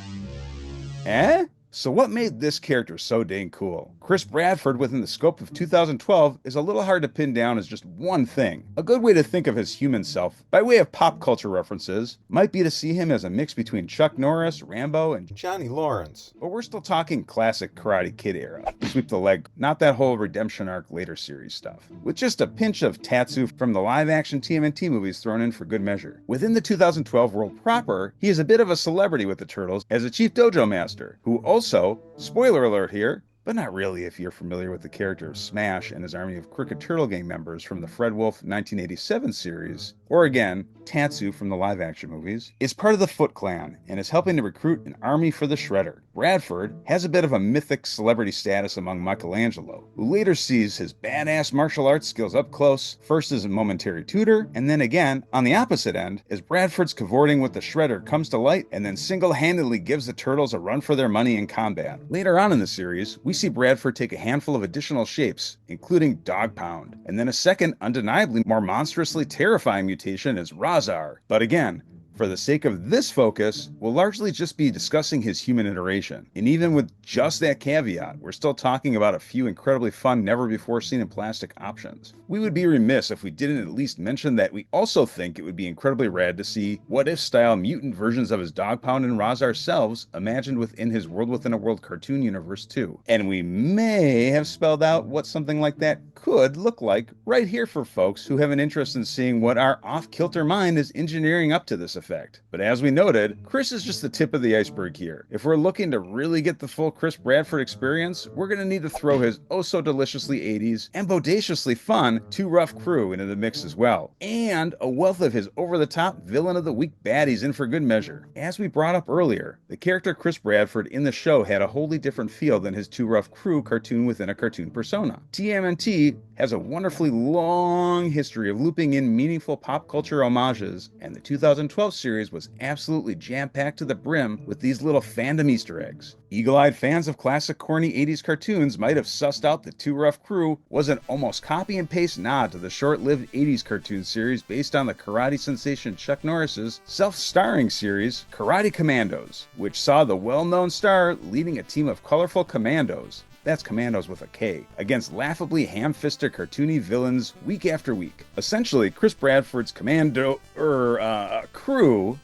Eh? So what made this character so dang cool? Chris Bradford within the scope of 2012 is a little hard to pin down as just one thing. A good way to think of his human self, by way of pop culture references, might be to see him as a mix between Chuck Norris, Rambo, and Johnny Lawrence. But we're still talking classic Karate Kid era. Sweep the leg, not that whole redemption arc later series stuff. With just a pinch of Tatsu from the live-action TMNT movies thrown in for good measure. Within the 2012 world proper, he is a bit of a celebrity with the Turtles as a chief dojo master, who also, spoiler alert here, but not really if you're familiar with the character of Smash and his army of Crooked Turtle Gang members from the Fred Wolf 1987 series, or again, Tatsu from the live-action movies, is part of the Foot Clan and is helping to recruit an army for the Shredder. Bradford has a bit of a mythic celebrity status among Michelangelo, who later sees his badass martial arts skills up close, first as a momentary tutor, and then again, on the opposite end, as Bradford's cavorting with the Shredder comes to light and then single-handedly gives the Turtles a run for their money in combat. Later on in the series, we see Bradford take a handful of additional shapes, including Dog Pound, and then a second, undeniably more monstrously terrifying mutation as Razar. But again, for the sake of this focus, we'll largely just be discussing his human iteration. And even with just that caveat, we're still talking about a few incredibly fun, never-before-seen-in-plastic options. We would be remiss if we didn't at least mention that we also think it would be incredibly rad to see what-if-style mutant versions of his Dog Pound and Razar selves imagined within his World Within a World cartoon universe too. And we may have spelled out what something like that could look like right here for folks who have an interest in seeing what our off-kilter mind is engineering up to this effect. But as we noted, Chris is just the tip of the iceberg here. If we're looking to really get the full Chris Bradford experience, we're going to need to throw his oh-so-deliciously 80s and bodaciously fun RUFF crew into the mix as well. And a wealth of his over-the-top villain of the week baddies in for good measure. As we brought up earlier, the character Chris Bradford in the show had a wholly different feel than his RUFF crew cartoon within a cartoon persona. TMNT has a wonderfully long history of looping in meaningful pop culture homages, and the 2012 series was absolutely jam-packed to the brim with these little fandom Easter eggs. Eagle-eyed fans of classic corny 80s cartoons might have sussed out that RUFF crew was an almost copy-and-paste nod to the short-lived 80s cartoon series based on the karate sensation Chuck Norris's self-starring series Karate Commandos, which saw the well-known star leading a team of colorful commandos, that's commandos with a K, against laughably ham-fisted cartoony villains week after week. Essentially, Chris Bradford's crew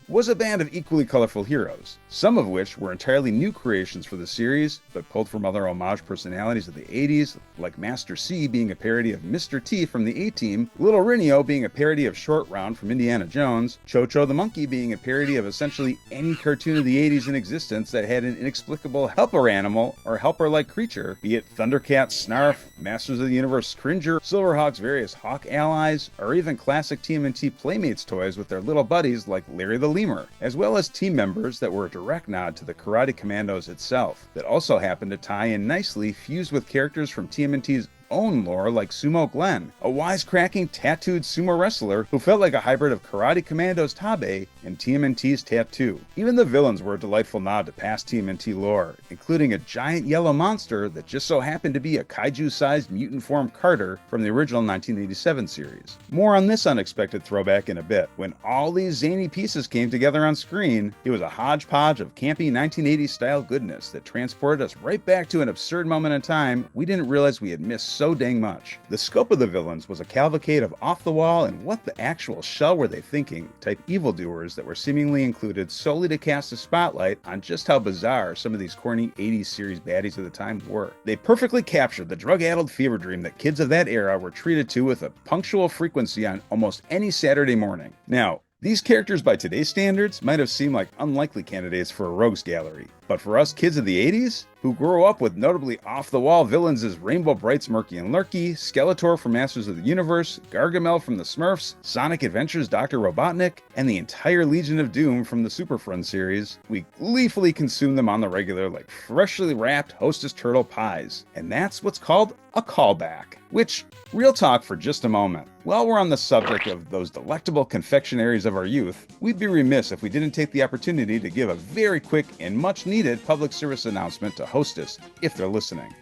was a band of equally colorful heroes, some of which were entirely new creations for the series, but pulled from other homage personalities of the 80s, like Master C being a parody of Mr. T from the A-Team, Little Rinio being a parody of Short Round from Indiana Jones, Cho-Cho the Monkey being a parody of essentially any cartoon of the 80s in existence that had an inexplicable helper animal or helper-like creature, be it Thundercat, Snarf, Masters of the Universe Cringer, Silverhawk's various Hawk allies, or even classic TMNT Playmates toys with their little buddies like Larry the Lemur, as well as team members that were a direct nod to the Karate Commandos itself, that also happened to tie in nicely fused with characters from TMNT's own lore like Sumo Glenn, a wisecracking tattooed sumo wrestler who felt like a hybrid of Karate Commando's Tabe and TMNT's Tattoo. Even the villains were a delightful nod to past TMNT lore, including a giant yellow monster that just so happened to be a kaiju-sized mutant form Carter from the original 1987 series. More on this unexpected throwback in a bit. When all these zany pieces came together on screen, it was a hodgepodge of campy 1980s style goodness that transported us right back to an absurd moment in time we didn't realize we had missed so dang much. The scope of the villains was a cavalcade of off-the-wall and what the actual shell were they thinking type evildoers that were seemingly included solely to cast a spotlight on just how bizarre some of these corny 80s series baddies of the time were. They perfectly captured the drug-addled fever dream that kids of that era were treated to with a punctual frequency on almost any Saturday morning. Now, these characters by today's standards might have seemed like unlikely candidates for a rogues gallery, but for us kids of the 80s, who grew up with notably off-the-wall villains as Rainbow Bright's Murky and Lurky, Skeletor from Masters of the Universe, Gargamel from the Smurfs, Sonic Adventures Dr. Robotnik, and the entire Legion of Doom from the Super Friends series, we gleefully consume them on the regular like freshly wrapped Hostess Turtle Pies. And that's what's called a callback. Which, real talk for just a moment, while we're on the subject of those delectable confectionaries of our youth, we'd be remiss if we didn't take the opportunity to give a very quick and much needed public service announcement to Hostess, if they're listening.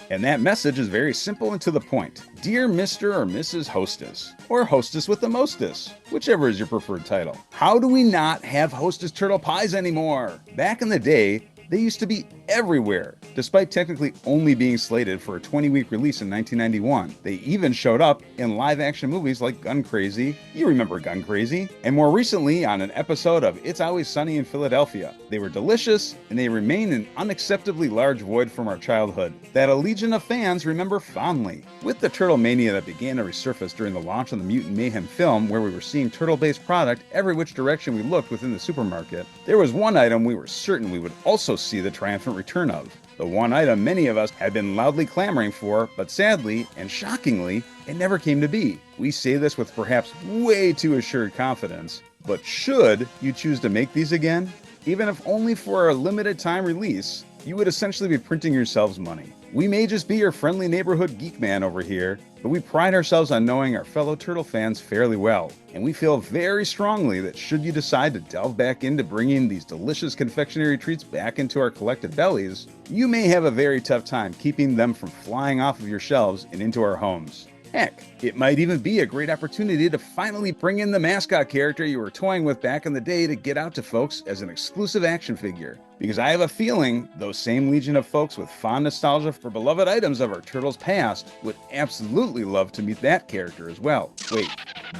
And that message is very simple and to the point. Dear Mr. or Mrs. Hostess, or Hostess with the Mostess, whichever is your preferred title. How do we not have Hostess Turtle Pies anymore? Back in the day, they used to be everywhere, despite technically only being slated for a 20-week release in 1991. They even showed up in live-action movies like Gun Crazy, you remember Gun Crazy, and more recently on an episode of It's Always Sunny in Philadelphia. They were delicious, and they remain an unacceptably large void from our childhood that a legion of fans remember fondly. With the turtle mania that began to resurface during the launch of the Mutant Mayhem film, where we were seeing turtle-based product every which direction we looked within the supermarket, there was one item we were certain we would also see the triumphant return of. The one item many of us had been loudly clamoring for, but sadly and shockingly, it never came to be. We say this with perhaps way too assured confidence, but should you choose to make these again, even if only for a limited time release, you would essentially be printing yourselves money. We may just be your friendly neighborhood geek man over here, but we pride ourselves on knowing our fellow turtle fans fairly well, and we feel very strongly that should you decide to delve back into bringing these delicious confectionery treats back into our collective bellies, you may have a very tough time keeping them from flying off of your shelves and into our homes. Heck, it might even be a great opportunity to finally bring in the mascot character you were toying with back in the day to get out to folks as an exclusive action figure. Because I have a feeling those same legion of folks with fond nostalgia for beloved items of our Turtles past would absolutely love to meet that character as well. Wait,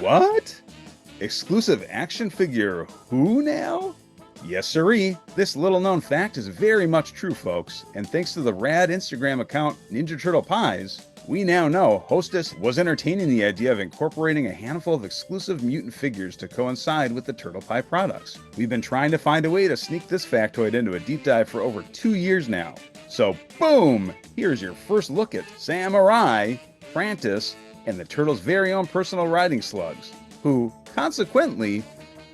what? Exclusive action figure who now? Yes sirree, this little known fact is very much true folks, and thanks to the rad Instagram account Ninja Turtle Pies, we now know Hostess was entertaining the idea of incorporating a handful of exclusive mutant figures to coincide with the Turtle Pie products. We've been trying to find a way to sneak this factoid into a deep dive for over 2 years now. So boom! Here's your first look at Samurai, Frantis, and the Turtles' very own personal riding slugs, who, consequently,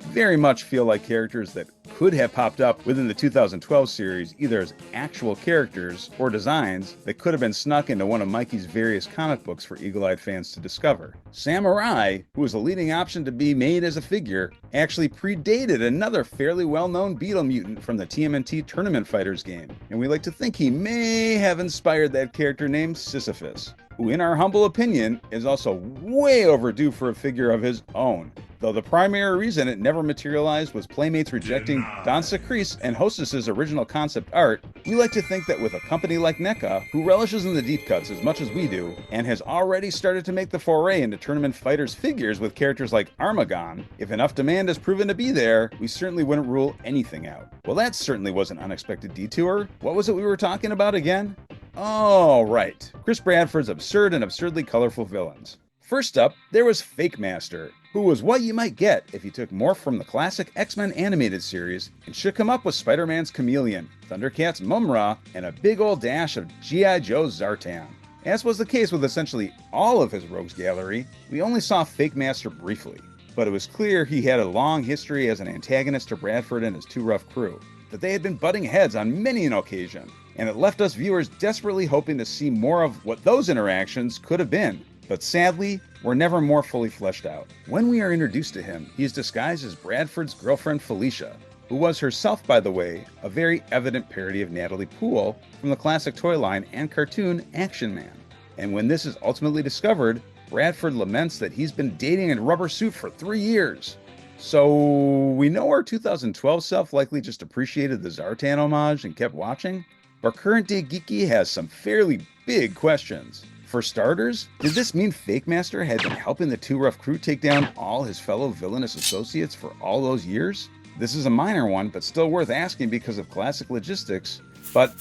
very much feel like characters that could have popped up within the 2012 series either as actual characters or designs that could have been snuck into one of Mikey's various comic books for eagle-eyed fans to discover. Samurai, who was a leading option to be made as a figure, actually predated another fairly well-known beetle mutant from the TMNT Tournament Fighters game, and we like to think he may have inspired that character named Sisyphus, who in our humble opinion is also way overdue for a figure of his own. Though the primary reason it never materialized was Playmates rejecting Don Secrece and Hostess's original concept art, we like to think that with a company like NECA, who relishes in the deep cuts as much as we do, and has already started to make the foray into Tournament Fighters figures with characters like Armagon, if enough demand is proven to be there, we certainly wouldn't rule anything out. Well, that certainly was an unexpected detour. What was it we were talking about again? Oh, right. Chris Bradford's absurd and absurdly colorful villains. First up, there was Fake Master, who was what you might get if you took more from the classic X-Men animated series and shook him up with Spider-Man's Chameleon, Thundercat's Mumra, and a big old dash of G.I. Joe's Zartan. As was the case with essentially all of his rogues gallery, we only saw Fake Master briefly, but it was clear he had a long history as an antagonist to Bradford and his two RUFF crew, that they had been butting heads on many an occasion, and it left us viewers desperately hoping to see more of what those interactions could have been. But sadly, were never more fully fleshed out. When we are introduced to him, he is disguised as Bradford's girlfriend Felicia, who was herself, by the way, a very evident parody of Natalie Poole from the classic toy line and cartoon Action Man. And when this is ultimately discovered, Bradford laments that he's been dating a rubber suit for 3 years. So we know our 2012 self likely just appreciated the Zartan homage and kept watching, but current day Geeky has some fairly big questions. For starters, did this mean Fake Master had been helping the two RUFF crew take down all his fellow villainous associates for all those years? This is a minor one, but still worth asking because of classic logistics. But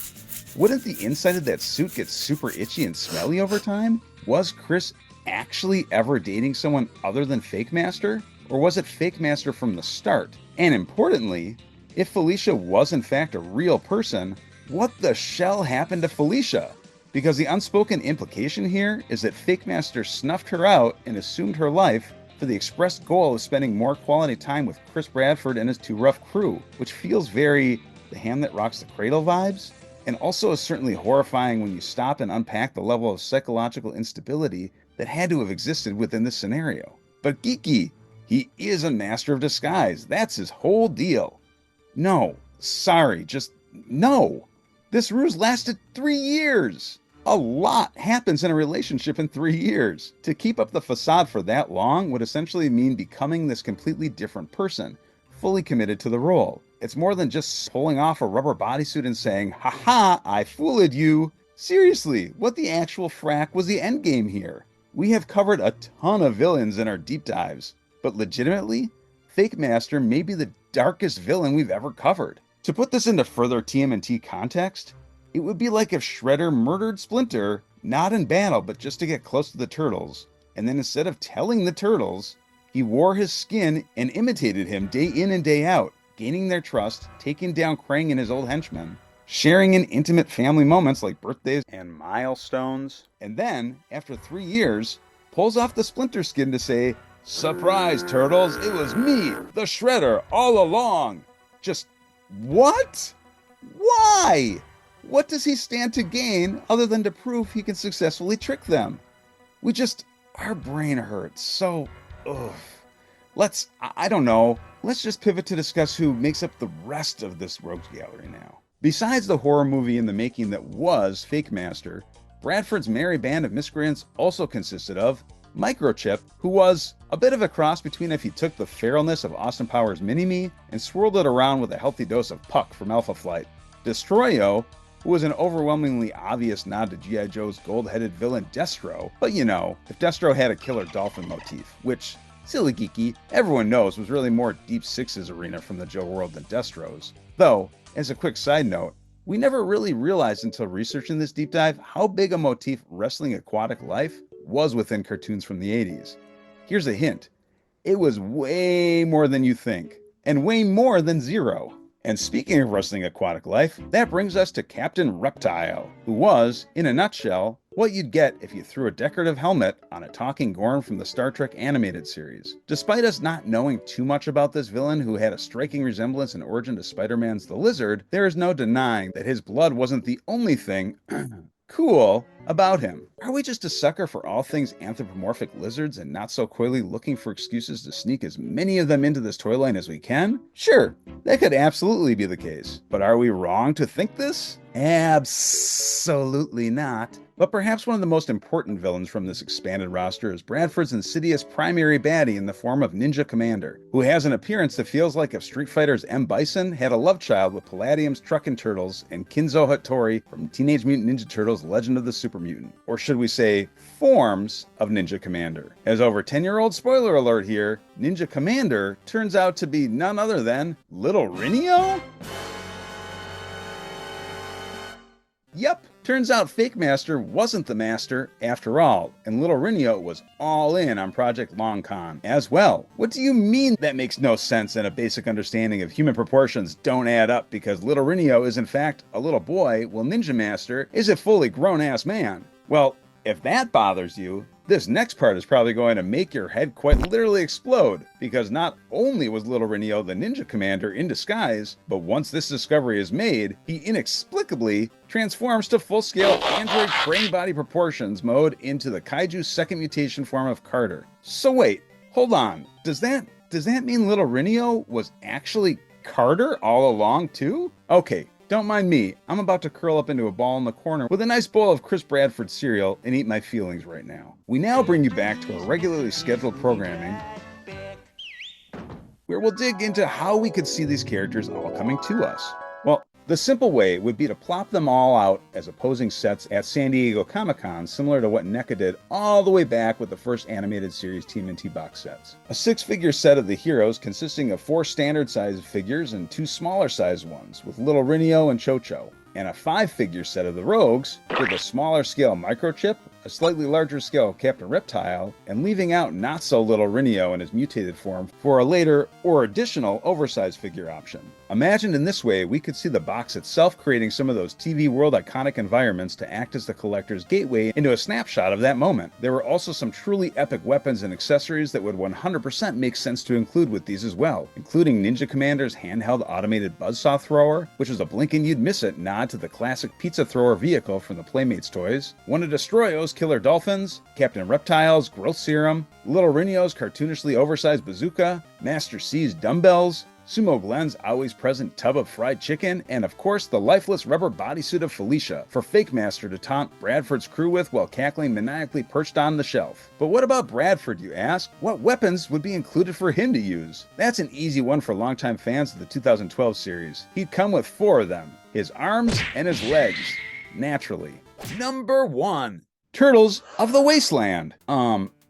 wouldn't the inside of that suit get super itchy and smelly over time? Was Chris actually ever dating someone other than Fake Master? Or was it Fake Master from the start? And importantly, if Felicia was in fact a real person, what the shell happened to Felicia? Because the unspoken implication here is that Fake Master snuffed her out and assumed her life for the expressed goal of spending more quality time with Chris Bradford and his two RUFF crew, which feels very The Hand That Rocks the Cradle vibes, and also is certainly horrifying when you stop and unpack the level of psychological instability that had to have existed within this scenario. But Geeky, he is a master of disguise. That's his whole deal. No, sorry, just no. This ruse lasted 3 years. A lot happens in a relationship in 3 years. To keep up the facade for that long would essentially mean becoming this completely different person, fully committed to the role. It's more than just pulling off a rubber bodysuit and saying, "Haha, I fooled you." Seriously, what the actual frack was the endgame here? We have covered a ton of villains in our deep dives, but legitimately, Fake Master may be the darkest villain we've ever covered. To put this into further TMNT context, it would be like if Shredder murdered Splinter, not in battle, but just to get close to the Turtles, and then instead of telling the Turtles, he wore his skin and imitated him day in and day out, gaining their trust, taking down Krang and his old henchmen, sharing in intimate family moments like birthdays and milestones, and then, after 3 years, pulls off the Splinter skin to say, "Surprise, Turtles, it was me, the Shredder, all along." Just, what? Why? What does he stand to gain other than to prove he can successfully trick them? Our brain hurts, so, ugh. I don't know, let's just pivot to discuss who makes up the rest of this rogues gallery now. Besides the horror movie in the making that was Fake Master, Bradford's merry band of miscreants also consisted of Microchip, who was a bit of a cross between if he took the feralness of Austin Powers Mini-Me and swirled it around with a healthy dose of Puck from Alpha Flight. Destroyo, who was an overwhelmingly obvious nod to G.I. Joe's gold-headed villain Destro, but you know, if Destro had a killer dolphin motif, which, silly geeky, everyone knows was really more Deep Six's arena from the Joe world than Destro's. Though, as a quick side note, we never really realized until researching this deep dive how big a motif wrestling aquatic life was within cartoons from the 80s. Here's a hint. It was way more than you think, and way more than Zero. And speaking of wrestling aquatic life, that brings us to Captain Reptile, who was, in a nutshell, what you'd get if you threw a decorative helmet on a talking Gorn from the Star Trek animated series. Despite us not knowing too much about this villain who had a striking resemblance in origin to Spider-Man's The Lizard, there is no denying that his blood wasn't the only thing cool about him. Are we just a sucker for all things anthropomorphic lizards and not so coyly looking for excuses to sneak as many of them into this toy line as we can? Sure, that could absolutely be the case. But are we wrong to think this? Absolutely not. But perhaps one of the most important villains from this expanded roster is Bradford's insidious primary baddie in the form of Ninja Commander, who has an appearance that feels like if Street Fighter's M. Bison had a love child with PALLADIUM's Truckin' Turtles and Kinzo Hattori from Teenage Mutant Ninja Turtles Legend of the Super Mutant. Or should we say, forms of Ninja Commander. As over 10-year-old spoiler alert here, Ninja Commander turns out to be none other than Little Rinio? Yep, turns out Fake Master wasn't the master after all, and Little Rinio was all in on Project Long Con as well. What do you mean that makes no sense and a basic understanding of human proportions don't add up because Little Rinio is in fact a little boy while Ninja Master is a fully grown-ass man? Well, if that bothers you, this next part is probably going to make your head quite literally explode, because not only was Little Rinio the Ninja Commander in disguise, but once this discovery is made, he inexplicably transforms to full-scale android Krang body proportions mode into the Kaiju's second mutation form of Carter. So wait, hold on, does that mean Little Rinio was actually Carter all along too? Okay. Don't mind me, I'm about to curl up into a ball in the corner with a nice bowl of Chris Bradford cereal and eat my feelings right now. We now bring you back to our regularly scheduled programming, where we'll dig into how we could see these characters all coming to us. Well, the simple way would be to plop them all out as opposing sets at San Diego Comic-Con, similar to what NECA did all the way back with the first animated series TMNT box sets. A 6-figure set of the heroes consisting of 4 standard-sized figures and 2 smaller-sized ones, with Little Rinio and Cho-Cho. And a 5-figure set of the rogues, with a smaller-scale Microchip, a slightly larger scale Captain Reptile, and leaving out not-so-little Rinio in his mutated form for a later or additional oversized figure option. Imagined in this way, we could see the box itself creating some of those TV world iconic environments to act as the collector's gateway into a snapshot of that moment. There were also some truly epic weapons and accessories that would 100% make sense to include with these as well, including Ninja Commander's handheld automated buzzsaw thrower, which was a blink and you'd miss it nod to the classic pizza thrower vehicle from the Playmates toys, one of Destroyo's killer dolphins, Captain Reptile's growth serum, Little Rinio's cartoonishly oversized bazooka, Master C's dumbbells, Sumo Glenn's always present tub of fried chicken, and of course the lifeless rubber bodysuit of Felicia for Fake Master to taunt Bradford's crew with while cackling maniacally perched on the shelf. But what about Bradford, you ask? What weapons would be included for him to use? That's an easy one for longtime fans of the 2012 series. He'd come with 4 of them, his arms and his legs, naturally. Number 1. Turtles of the Wasteland.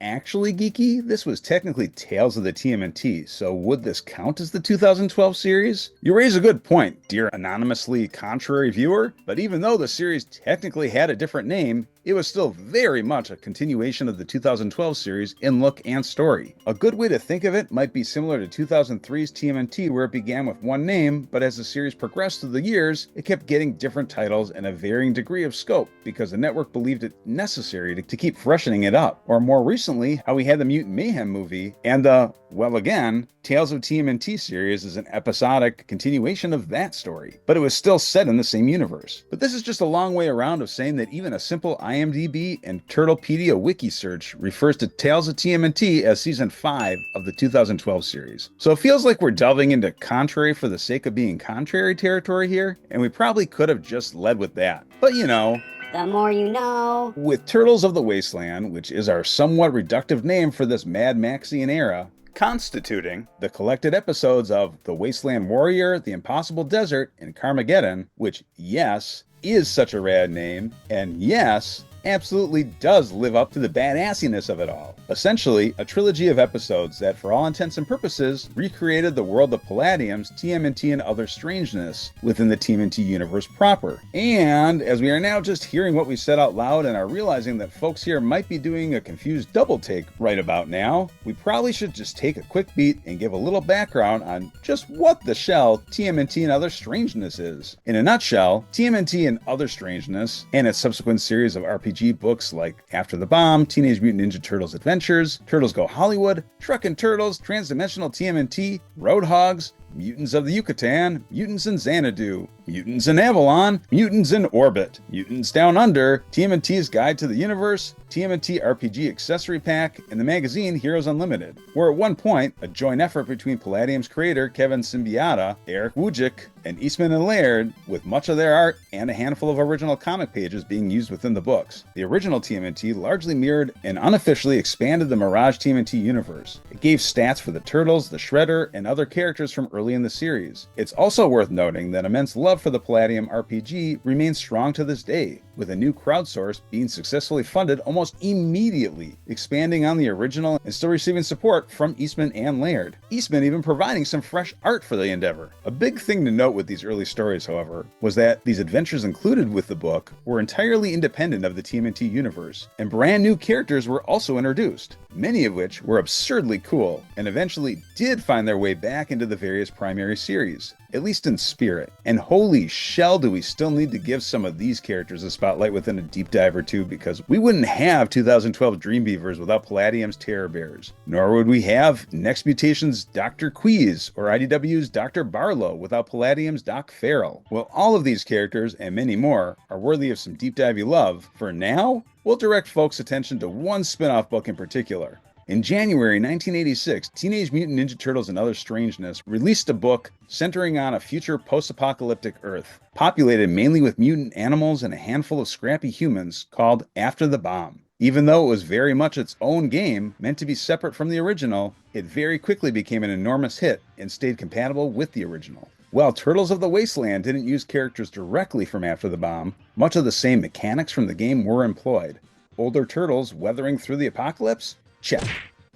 Actually, Geeky, this was technically Tales of the TMNT, so would this count as the 2012 series? You raise a good point, dear anonymously contrary viewer, but even though the series technically had a different name, it was still very much a continuation of the 2012 series in look and story. A good way to think of it might be similar to 2003's TMNT, where it began with one name, but as the series progressed through the years, it kept getting different titles and a varying degree of scope, because the network believed it necessary to keep freshening it up. Or more recently, how we had the Mutant Mayhem movie, and the Well, again, Tales of TMNT Series is an episodic continuation of that story, but it was still set in the same universe. But this is just a long way around of saying that even a simple IMDb and Turtlepedia wiki search refers to Tales of TMNT as Season 5 of the 2012 series. So it feels like we're delving into contrary for the sake of being contrary territory here, and we probably could have just led with that. But you know, the more you know. With Turtles of the Wasteland, which is our somewhat reductive name for this Mad Maxian era, constituting the collected episodes of The Wasteland Warrior, The Impossible Desert, and Carmageddon, which, yes, is such a rad name, and yes, absolutely does live up to the badassiness of it all. Essentially, a trilogy of episodes that, for all intents and purposes, recreated the world of Palladium's TMNT and Other Strangeness within the TMNT universe proper. And as we are now just hearing what we said out loud and are realizing that folks here might be doing a confused double take right about now, we probably should just take a quick beat and give a little background on just what the shell TMNT and Other Strangeness is. In a nutshell, TMNT and Other Strangeness, and its subsequent series of RPG books like After the Bomb, Teenage Mutant Ninja Turtles Adventures, Turtles Go Hollywood, Truckin' Turtles, Transdimensional TMNT, Roadhogs, Mutants of the Yucatan, Mutants in Xanadu, Mutants in Avalon, Mutants in Orbit, Mutants Down Under, TMNT's Guide to the Universe, TMNT RPG Accessory Pack, and the magazine Heroes Unlimited, were at one point a joint effort between Palladium's creator Kevin Symbiotta, Eric Wujcik, and Eastman and Laird, with much of their art and a handful of original comic pages being used within the books. The original TMNT largely mirrored and unofficially expanded the Mirage TMNT universe. It gave stats for the Turtles, the Shredder, and other characters from early in the series. It's also worth noting that immense love for the Palladium RPG remains strong to this day, with a new crowdsource being successfully funded almost immediately, expanding on the original and still receiving support from Eastman and Laird. Eastman even providing some fresh art for the endeavor. A big thing to note with these early stories, however, was that these adventures included with the book were entirely independent of the TMNT universe, and brand new characters were also introduced, many of which were absurdly cool, and eventually did find their way back into the various primary series, at least in spirit. And holy shell do we still need to give some of these characters a spotlight within a deep dive or two, because we wouldn't have 2012 Dream Beavers without Palladium's Terror Bears, nor would we have Next Mutation's Dr. Queez or IDW's Dr. Barlow without Palladium's Doc Farrell. Well, all of these characters and many more are worthy of some deep divey love. For now, we'll direct folks' attention to one spin-off book in particular. In January 1986, Teenage Mutant Ninja Turtles and Other Strangeness released a book centering on a future post-apocalyptic Earth, populated mainly with mutant animals and a handful of scrappy humans, called After the Bomb. Even though it was very much its own game, meant to be separate from the original, it very quickly became an enormous hit and stayed compatible with the original. While Turtles of the Wasteland didn't use characters directly from After the Bomb, much of the same mechanics from the game were employed. Older turtles weathering through the apocalypse? Check.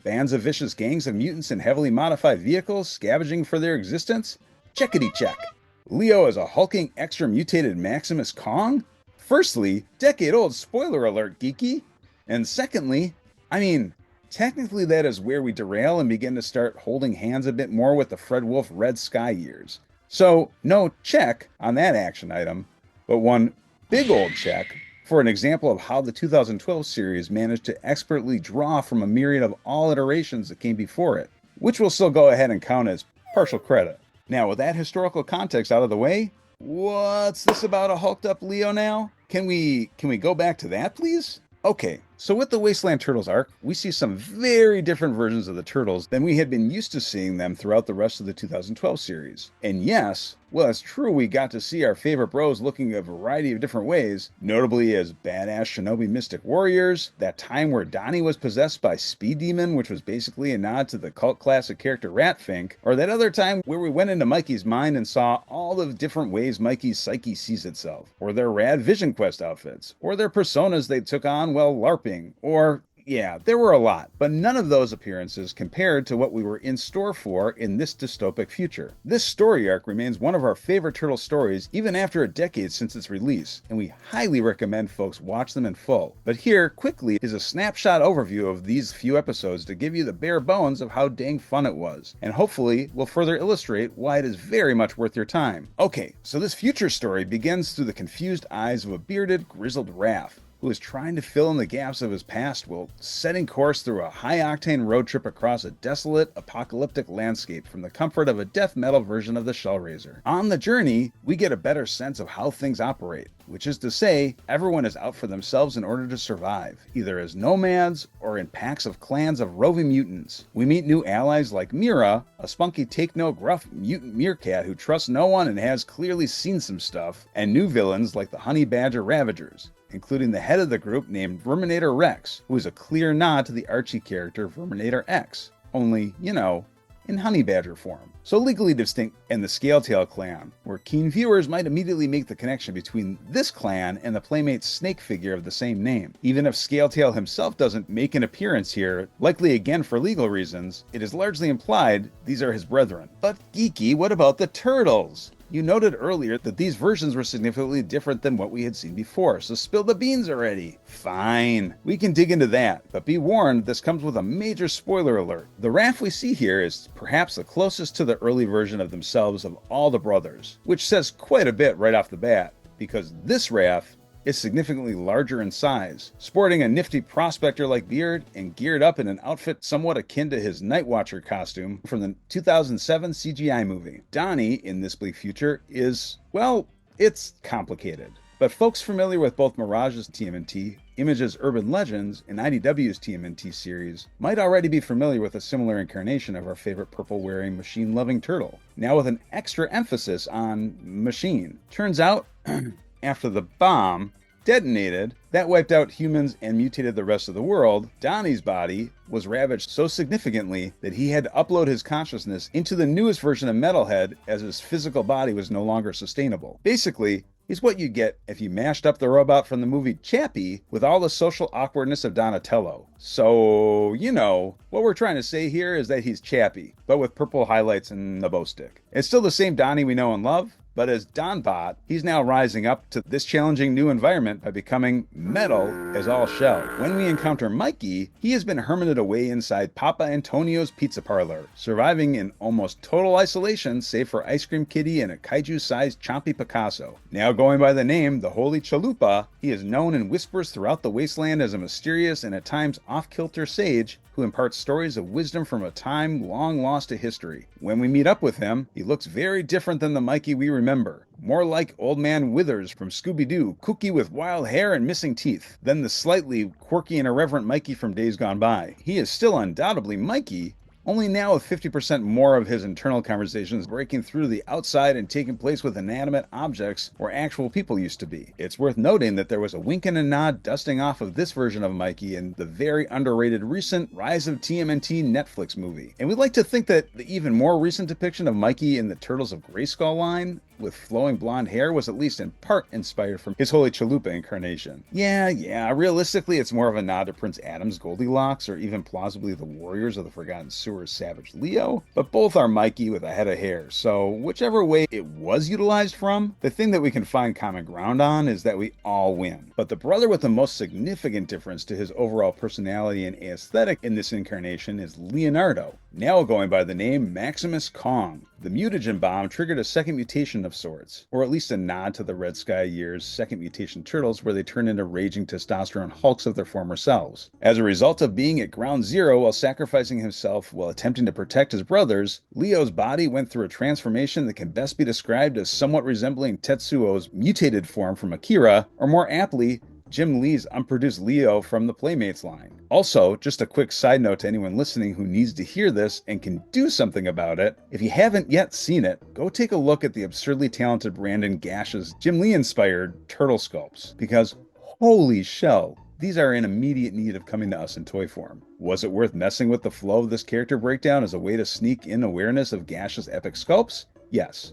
Bands of vicious gangs of mutants in heavily modified vehicles scavenging for their existence? Checkity check. Leo as a hulking extra mutated Maximus Kong? Firstly, decade-old spoiler alert, geeky. And secondly, technically that is where we derail and begin to start holding hands a bit more with the Fred Wolf Red Sky years. So, no check on that action item, but one big old check for an example of how the 2012 series managed to expertly draw from a myriad of all iterations that came before it, which we'll still go ahead and count as partial credit. Now, with that historical context out of the way, what's this about a hulked up Leo now? Can we go back to that, please? Okay, so with the Wasteland Turtles arc, we see some very different versions of the Turtles than we had been used to seeing them throughout the rest of the 2012 series. And yes, well, it's true we got to see our favorite bros looking a variety of different ways, notably as badass shinobi mystic warriors, that time where Donnie was possessed by Speed Demon, which was basically a nod to the cult classic character Ratfink, or that other time where we went into Mikey's mind and saw all the different ways Mikey's psyche sees itself, or their rad Vision Quest outfits, or their personas they took on while LARPing, or yeah, there were a lot, but none of those appearances compared to what we were in store for in this dystopic future. This story arc remains one of our favorite Turtle stories even after a decade since its release, and we highly recommend folks watch them in full. But here, quickly, is a snapshot overview of these few episodes to give you the bare bones of how dang fun it was, and hopefully will further illustrate why it is very much worth your time. Okay, so this future story begins through the confused eyes of a bearded, grizzled Raph, who is trying to fill in the gaps of his past while setting course through a high-octane road trip across a desolate, apocalyptic landscape from the comfort of a death metal version of the Shellraiser. On the journey, we get a better sense of how things operate, which is to say, everyone is out for themselves in order to survive, either as nomads or in packs of clans of roving mutants. We meet new allies like Mira, a spunky take-no-gruff mutant meerkat who trusts no one and has clearly seen some stuff, and new villains like the Honey Badger Ravagers, including the head of the group named Verminator Rex, who is a clear nod to the Archie character Verminator X, only, you know, in Honey Badger form. So legally distinct, and the Scaletail clan, where keen viewers might immediately make the connection between this clan and the Playmate Snake figure of the same name. Even if Scaletail himself doesn't make an appearance here, likely again for legal reasons, it is largely implied these are his brethren. But Geeky, what about the turtles? You noted earlier that these versions were significantly different than what we had seen before, so spill the beans already. Fine, we can dig into that, but be warned, this comes with a major spoiler alert. The RUFF we see here is perhaps the closest to the early version of themselves of all the brothers, which says quite a bit right off the bat, because this RUFF is significantly larger in size, sporting a nifty prospector-like beard and geared up in an outfit somewhat akin to his Night Watcher costume from the 2007 CGI movie. Donnie, in this bleak future, is, well, it's complicated. But folks familiar with both Mirage's TMNT, Image's Urban Legends, and IDW's TMNT series might already be familiar with a similar incarnation of our favorite purple-wearing, machine-loving turtle, now with an extra emphasis on machine. Turns out, after the bomb detonated that wiped out humans and mutated the rest of the world, Donnie's body was ravaged so significantly that he had to upload his consciousness into the newest version of Metalhead as his physical body was no longer sustainable. Basically, he's what you get if you mashed up the robot from the movie Chappie with all the social awkwardness of Donatello. So, you know, what we're trying to say here is that he's Chappie, but with purple highlights and a bow stick. It's still the same Donnie we know and love, but as Donbot, he's now rising up to this challenging new environment by becoming metal as all shell. When we encounter Mikey, he has been hermited away inside Papa Antonio's pizza parlor, surviving in almost total isolation save for Ice Cream Kitty and a kaiju-sized chompy Picasso. Now going by the name the Holy Chalupa, he is known in whispers throughout the wasteland as a mysterious and at times off-kilter sage who imparts stories of wisdom from a time long lost to history. When we meet up with him, he looks very different than the Mikey we remember. More like Old Man Withers from Scooby-Doo, kooky with wild hair and missing teeth, than the slightly quirky and irreverent Mikey from days gone by. He is still undoubtedly Mikey, only now with 50% more of his internal conversations breaking through to the outside and taking place with inanimate objects where actual people used to be. It's worth noting that there was a wink and a nod dusting off of this version of Mikey in the very underrated recent Rise of TMNT Netflix movie. And we'd like to think that the even more recent depiction of Mikey in the Turtles of Grayskull line with flowing blonde hair was at least in part inspired from his Holy Chalupa incarnation. Yeah, realistically it's more of a nod to Prince Adam's Goldilocks or even plausibly the Warriors of the Forgotten Sewer's Savage Leo, but both are Mikey with a head of hair, so whichever way it was utilized from, the thing that we can find common ground on is that we all win. But the brother with the most significant difference to his overall personality and aesthetic in this incarnation is Leonardo, now going by the name Maximus Kong. The mutagen bomb triggered a second mutation of sorts, or at least a nod to the Red Sky Year's second mutation turtles where they turn into raging testosterone hulks of their former selves. As a result of being at ground zero while sacrificing himself while attempting to protect his brothers, Leo's body went through a transformation that can best be described as somewhat resembling Tetsuo's mutated form from Akira, or more aptly, Jim Lee's unproduced Leo from the Playmates line. Also, just a quick side note to anyone listening who needs to hear this and can do something about it, if you haven't yet seen it, go take a look at the absurdly talented Brandon Gash's Jim Lee-inspired turtle sculpts, because holy shell, these are in immediate need of coming to us in toy form. Was it worth messing with the flow of this character breakdown as a way to sneak in awareness of Gash's epic sculpts? Yes.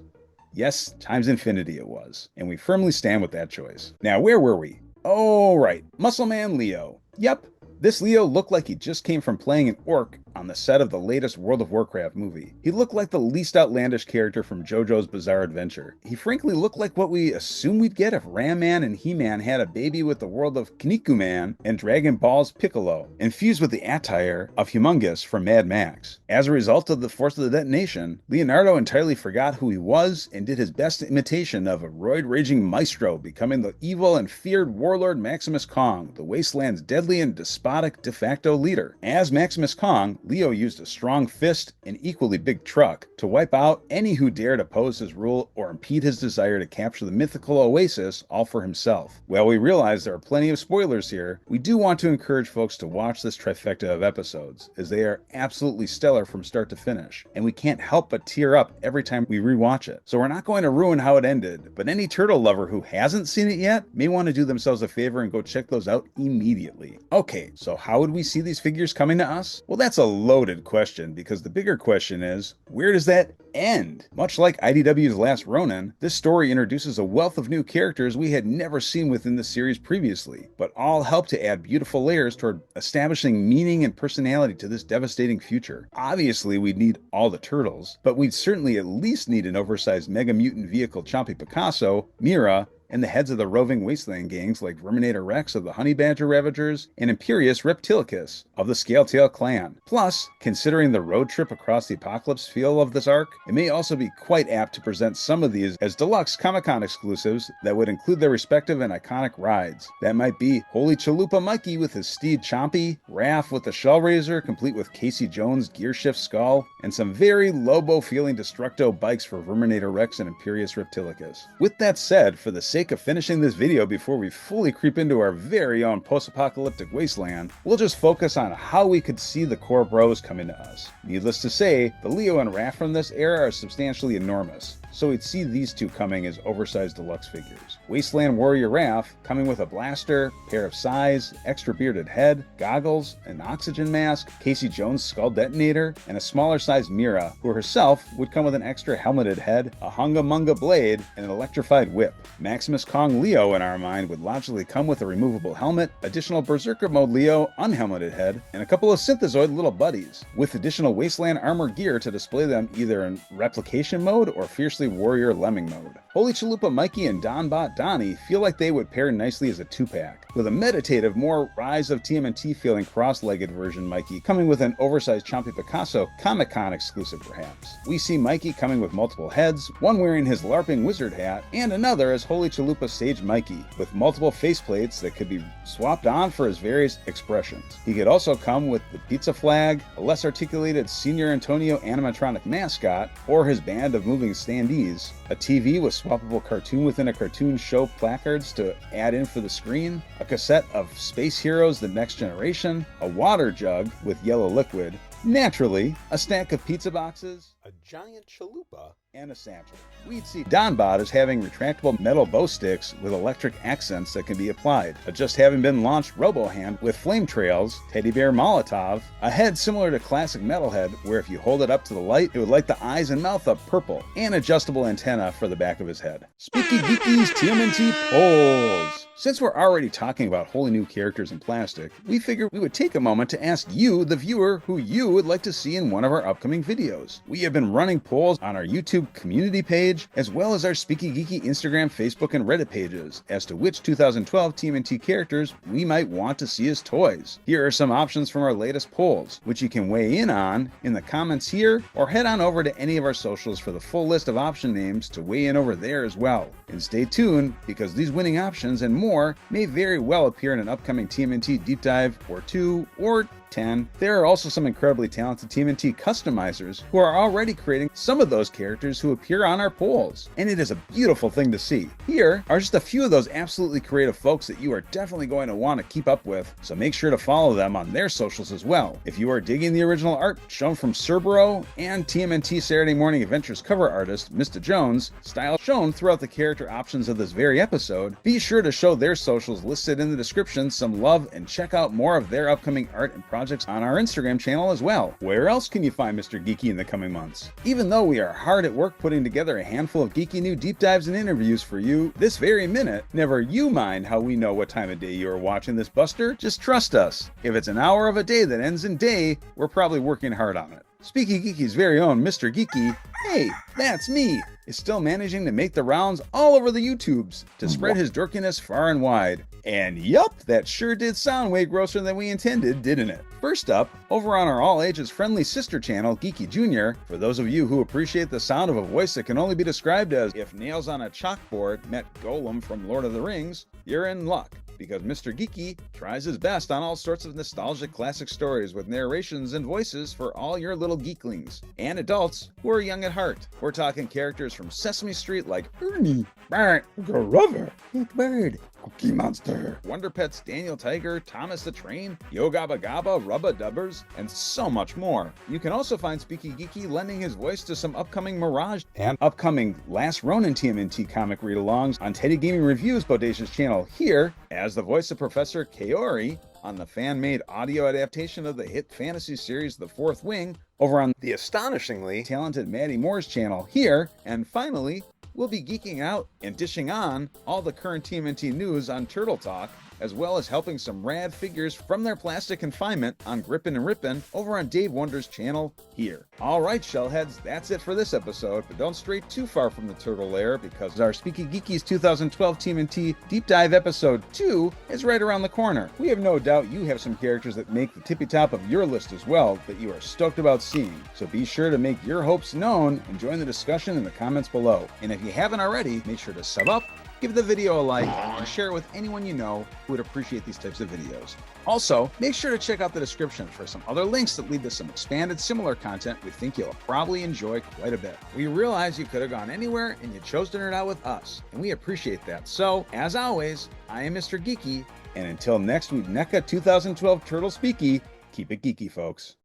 Yes, times infinity it was, and we firmly stand with that choice. Now, where were we? Oh, right. Muscle Man Leo. Yep, This Leo looked like he just came from playing an orc on the set of the latest World of Warcraft movie. He looked like the least outlandish character from JoJo's Bizarre Adventure. He frankly looked like what we assume we'd get if Ram Man and He-Man had a baby with the world of Kinnikuman and Dragon Ball's Piccolo, infused with the attire of Humongous from Mad Max. As a result of the force of the detonation, Leonardo entirely forgot who he was and did his best imitation of a roid-raging maestro, becoming the evil and feared warlord Maximus Kong, the Wasteland's deadly and despotic de facto leader. As Maximus Kong, Leo used a strong fist and equally big truck to wipe out any who dared oppose his rule or impede his desire to capture the mythical oasis all for himself. While we realize there are plenty of spoilers here, we do want to encourage folks to watch this trifecta of episodes, as they are absolutely stellar from start to finish, and we can't help but tear up every time we rewatch it. So we're not going to ruin how it ended, but any turtle lover who hasn't seen it yet may want to do themselves a favor and go check those out immediately. Okay, so how would we see these figures coming to us? Well, that's a loaded question, because the bigger question is, where does that end? Much like IDW's last Ronin, this story introduces a wealth of new characters we had never seen within the series previously, but all help to add beautiful layers toward establishing meaning and personality to this devastating future. Obviously, we'd need all the turtles, but we'd certainly at least need an oversized Mega Mutant vehicle Chompy Picasso, Mira, and the heads of the roving wasteland gangs like Verminator Rex of the Honey Badger Ravagers and Imperius Reptilicus of the Scaletail Clan. Plus, considering the road trip across the apocalypse feel of this arc, it may also be quite apt to present some of these as deluxe Comic-Con exclusives that would include their respective and iconic rides. That might be Holy Chalupa Mikey with his steed Chompy, Raph with the Shellraiser complete with Casey Jones' gearshift skull, and some very Lobo-feeling Destructo bikes for Verminator Rex and Imperius Reptilicus. With that said, for the sake of finishing this video before we fully creep into our very own post-apocalyptic wasteland, we'll just focus on how we could see the core bros coming to us. Needless to say, the Leo and Raph from this era are substantially enormous, so we'd see these two coming as oversized deluxe figures. Wasteland Warrior Raph coming with a blaster, pair of sais, extra bearded head, goggles, an oxygen mask, Casey Jones' skull detonator, and a smaller sized Mira, who herself would come with an extra helmeted head, a hunga munga blade, and an electrified whip. Maximus Kong Leo in our mind would logically come with a removable helmet, additional Berserker Mode Leo unhelmeted head, and a couple of Synthezoid little buddies, with additional Wasteland armor gear to display them either in replication mode or fiercely warrior lemming mode. Holy Chalupa Mikey and Donbot Donnie feel like they would pair nicely as a 2-pack, with a meditative, more Rise of TMNT feeling cross-legged version Mikey coming with an oversized Chompy Picasso Comic-Con exclusive perhaps. We see Mikey coming with multiple heads, one wearing his LARPing wizard hat, and another as Holy Chalupa Sage Mikey, with multiple faceplates that could be swapped on for his various expressions. He could also come with the pizza flag, a less articulated Senior Antonio animatronic mascot, or his band of moving standees, a TV with swappable cartoon within a cartoon show placards to add in for the screen, a cassette of Space Heroes The Next Generation, a water jug with yellow liquid, naturally, a stack of pizza boxes, a giant chalupa, and a satchel. We'd see Donbot as having retractable metal bow sticks with electric accents that can be applied, a just having been launched Robo-Hand with flame trails, teddy bear Molotov, a head similar to classic Metalhead where if you hold it up to the light, it would light the eyes and mouth up purple, and adjustable antenna for the back of his head. SpeekyGeeky's TMNT polls. Since we're already talking about wholly new characters in plastic, we figured we would take a moment to ask you, the viewer, who you would like to see in one of our upcoming videos. We have been running polls on our YouTube community page, as well as our SpeekyGeeky Instagram, Facebook, and Reddit pages, as to which 2012 TMNT characters we might want to see as toys. Here are some options from our latest polls, which you can weigh in on in the comments here, or head on over to any of our socials for the full list of option names to weigh in over there as well. And stay tuned, because these winning options and more may very well appear in an upcoming TMNT deep dive or 2 or 10. There are also some incredibly talented TMNT customizers who are already creating some of those characters who appear on our polls, and it is a beautiful thing to see. Here are just a few of those absolutely creative folks that you are definitely going to want to keep up with, so make sure to follow them on their socials as well. If you are digging the original art shown from Cerbero and TMNT Saturday Morning Adventures cover artist Mr. Jones, style shown throughout the character options of this very episode, be sure to show their socials listed in the description some love and check out more of their upcoming art and projects on our Instagram channel as well. Well, where else can you find Mr. Geeky in the coming months? Even though we are hard at work putting together a handful of geeky new deep dives and interviews for you this very minute, never you mind how we know what time of day you are watching this buster. Just trust us. If it's an hour of a day that ends in day, we're probably working hard on it. SpeekyGeeky's very own Mr. Geeky, hey, that's me, is still managing to make the rounds all over the YouTubes to spread his dorkiness far and wide. And yup, that sure did sound way grosser than we intended, didn't it? First up, over on our all-ages friendly sister channel, Geeky Jr., for those of you who appreciate the sound of a voice that can only be described as if nails on a chalkboard met Golem from Lord of the Rings, you're in luck, because Mr. Geeky tries his best on all sorts of nostalgic classic stories with narrations and voices for all your little geeklings and adults who are young at heart. We're talking characters from Sesame Street like Ernie, Bart, Grover, Big Bird, Cookie Monster, Wonder Pets Daniel Tiger, Thomas the Train, Yo Gabba Gabba, Rubba Dubbers, and so much more. You can also find SpeekyGeeky lending his voice to some upcoming Mirage and upcoming Last Ronin TMNT comic read-alongs on Teddy Gaming Reviews Bodacious channel here as the voice of Professor KREW on the fan-made audio adaptation of the hit fantasy series The Fourth Wing over on the astonishingly talented Maddie Moore's channel here, and finally, we'll be geeking out and dishing on all the current TMNT news on Turtle Talk, as well as helping some rad figures from their plastic confinement on Grippin' and Rippin' over on Dave Wonder's channel here. Alright, Shellheads, that's it for this episode, but don't stray too far from the turtle lair because our SpeekyGeeky's 2012 TMNT Deep Dive Episode 2 is right around the corner. We have no doubt you have some characters that make the tippy top of your list as well that you are stoked about seeing, so be sure to make your hopes known and join the discussion in the comments below. And if you haven't already, make sure to sub up, give the video a like, and share it with anyone you know who would appreciate these types of videos. Also, make sure to check out the description for some other links that lead to some expanded similar content we think you'll probably enjoy quite a bit. We realize you could have gone anywhere and you chose to nerd out with us, and we appreciate that. So, as always, I am Mr. Geeky, and until next week, NECA 2012 Turtle Speaky, keep it geeky, folks.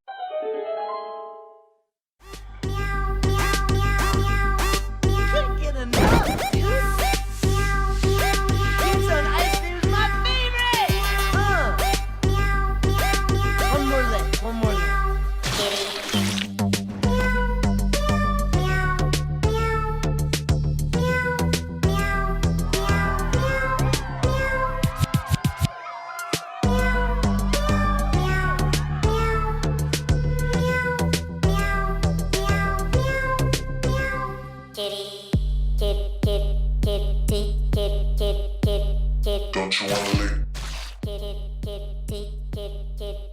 Don't you wanna lick? Get it.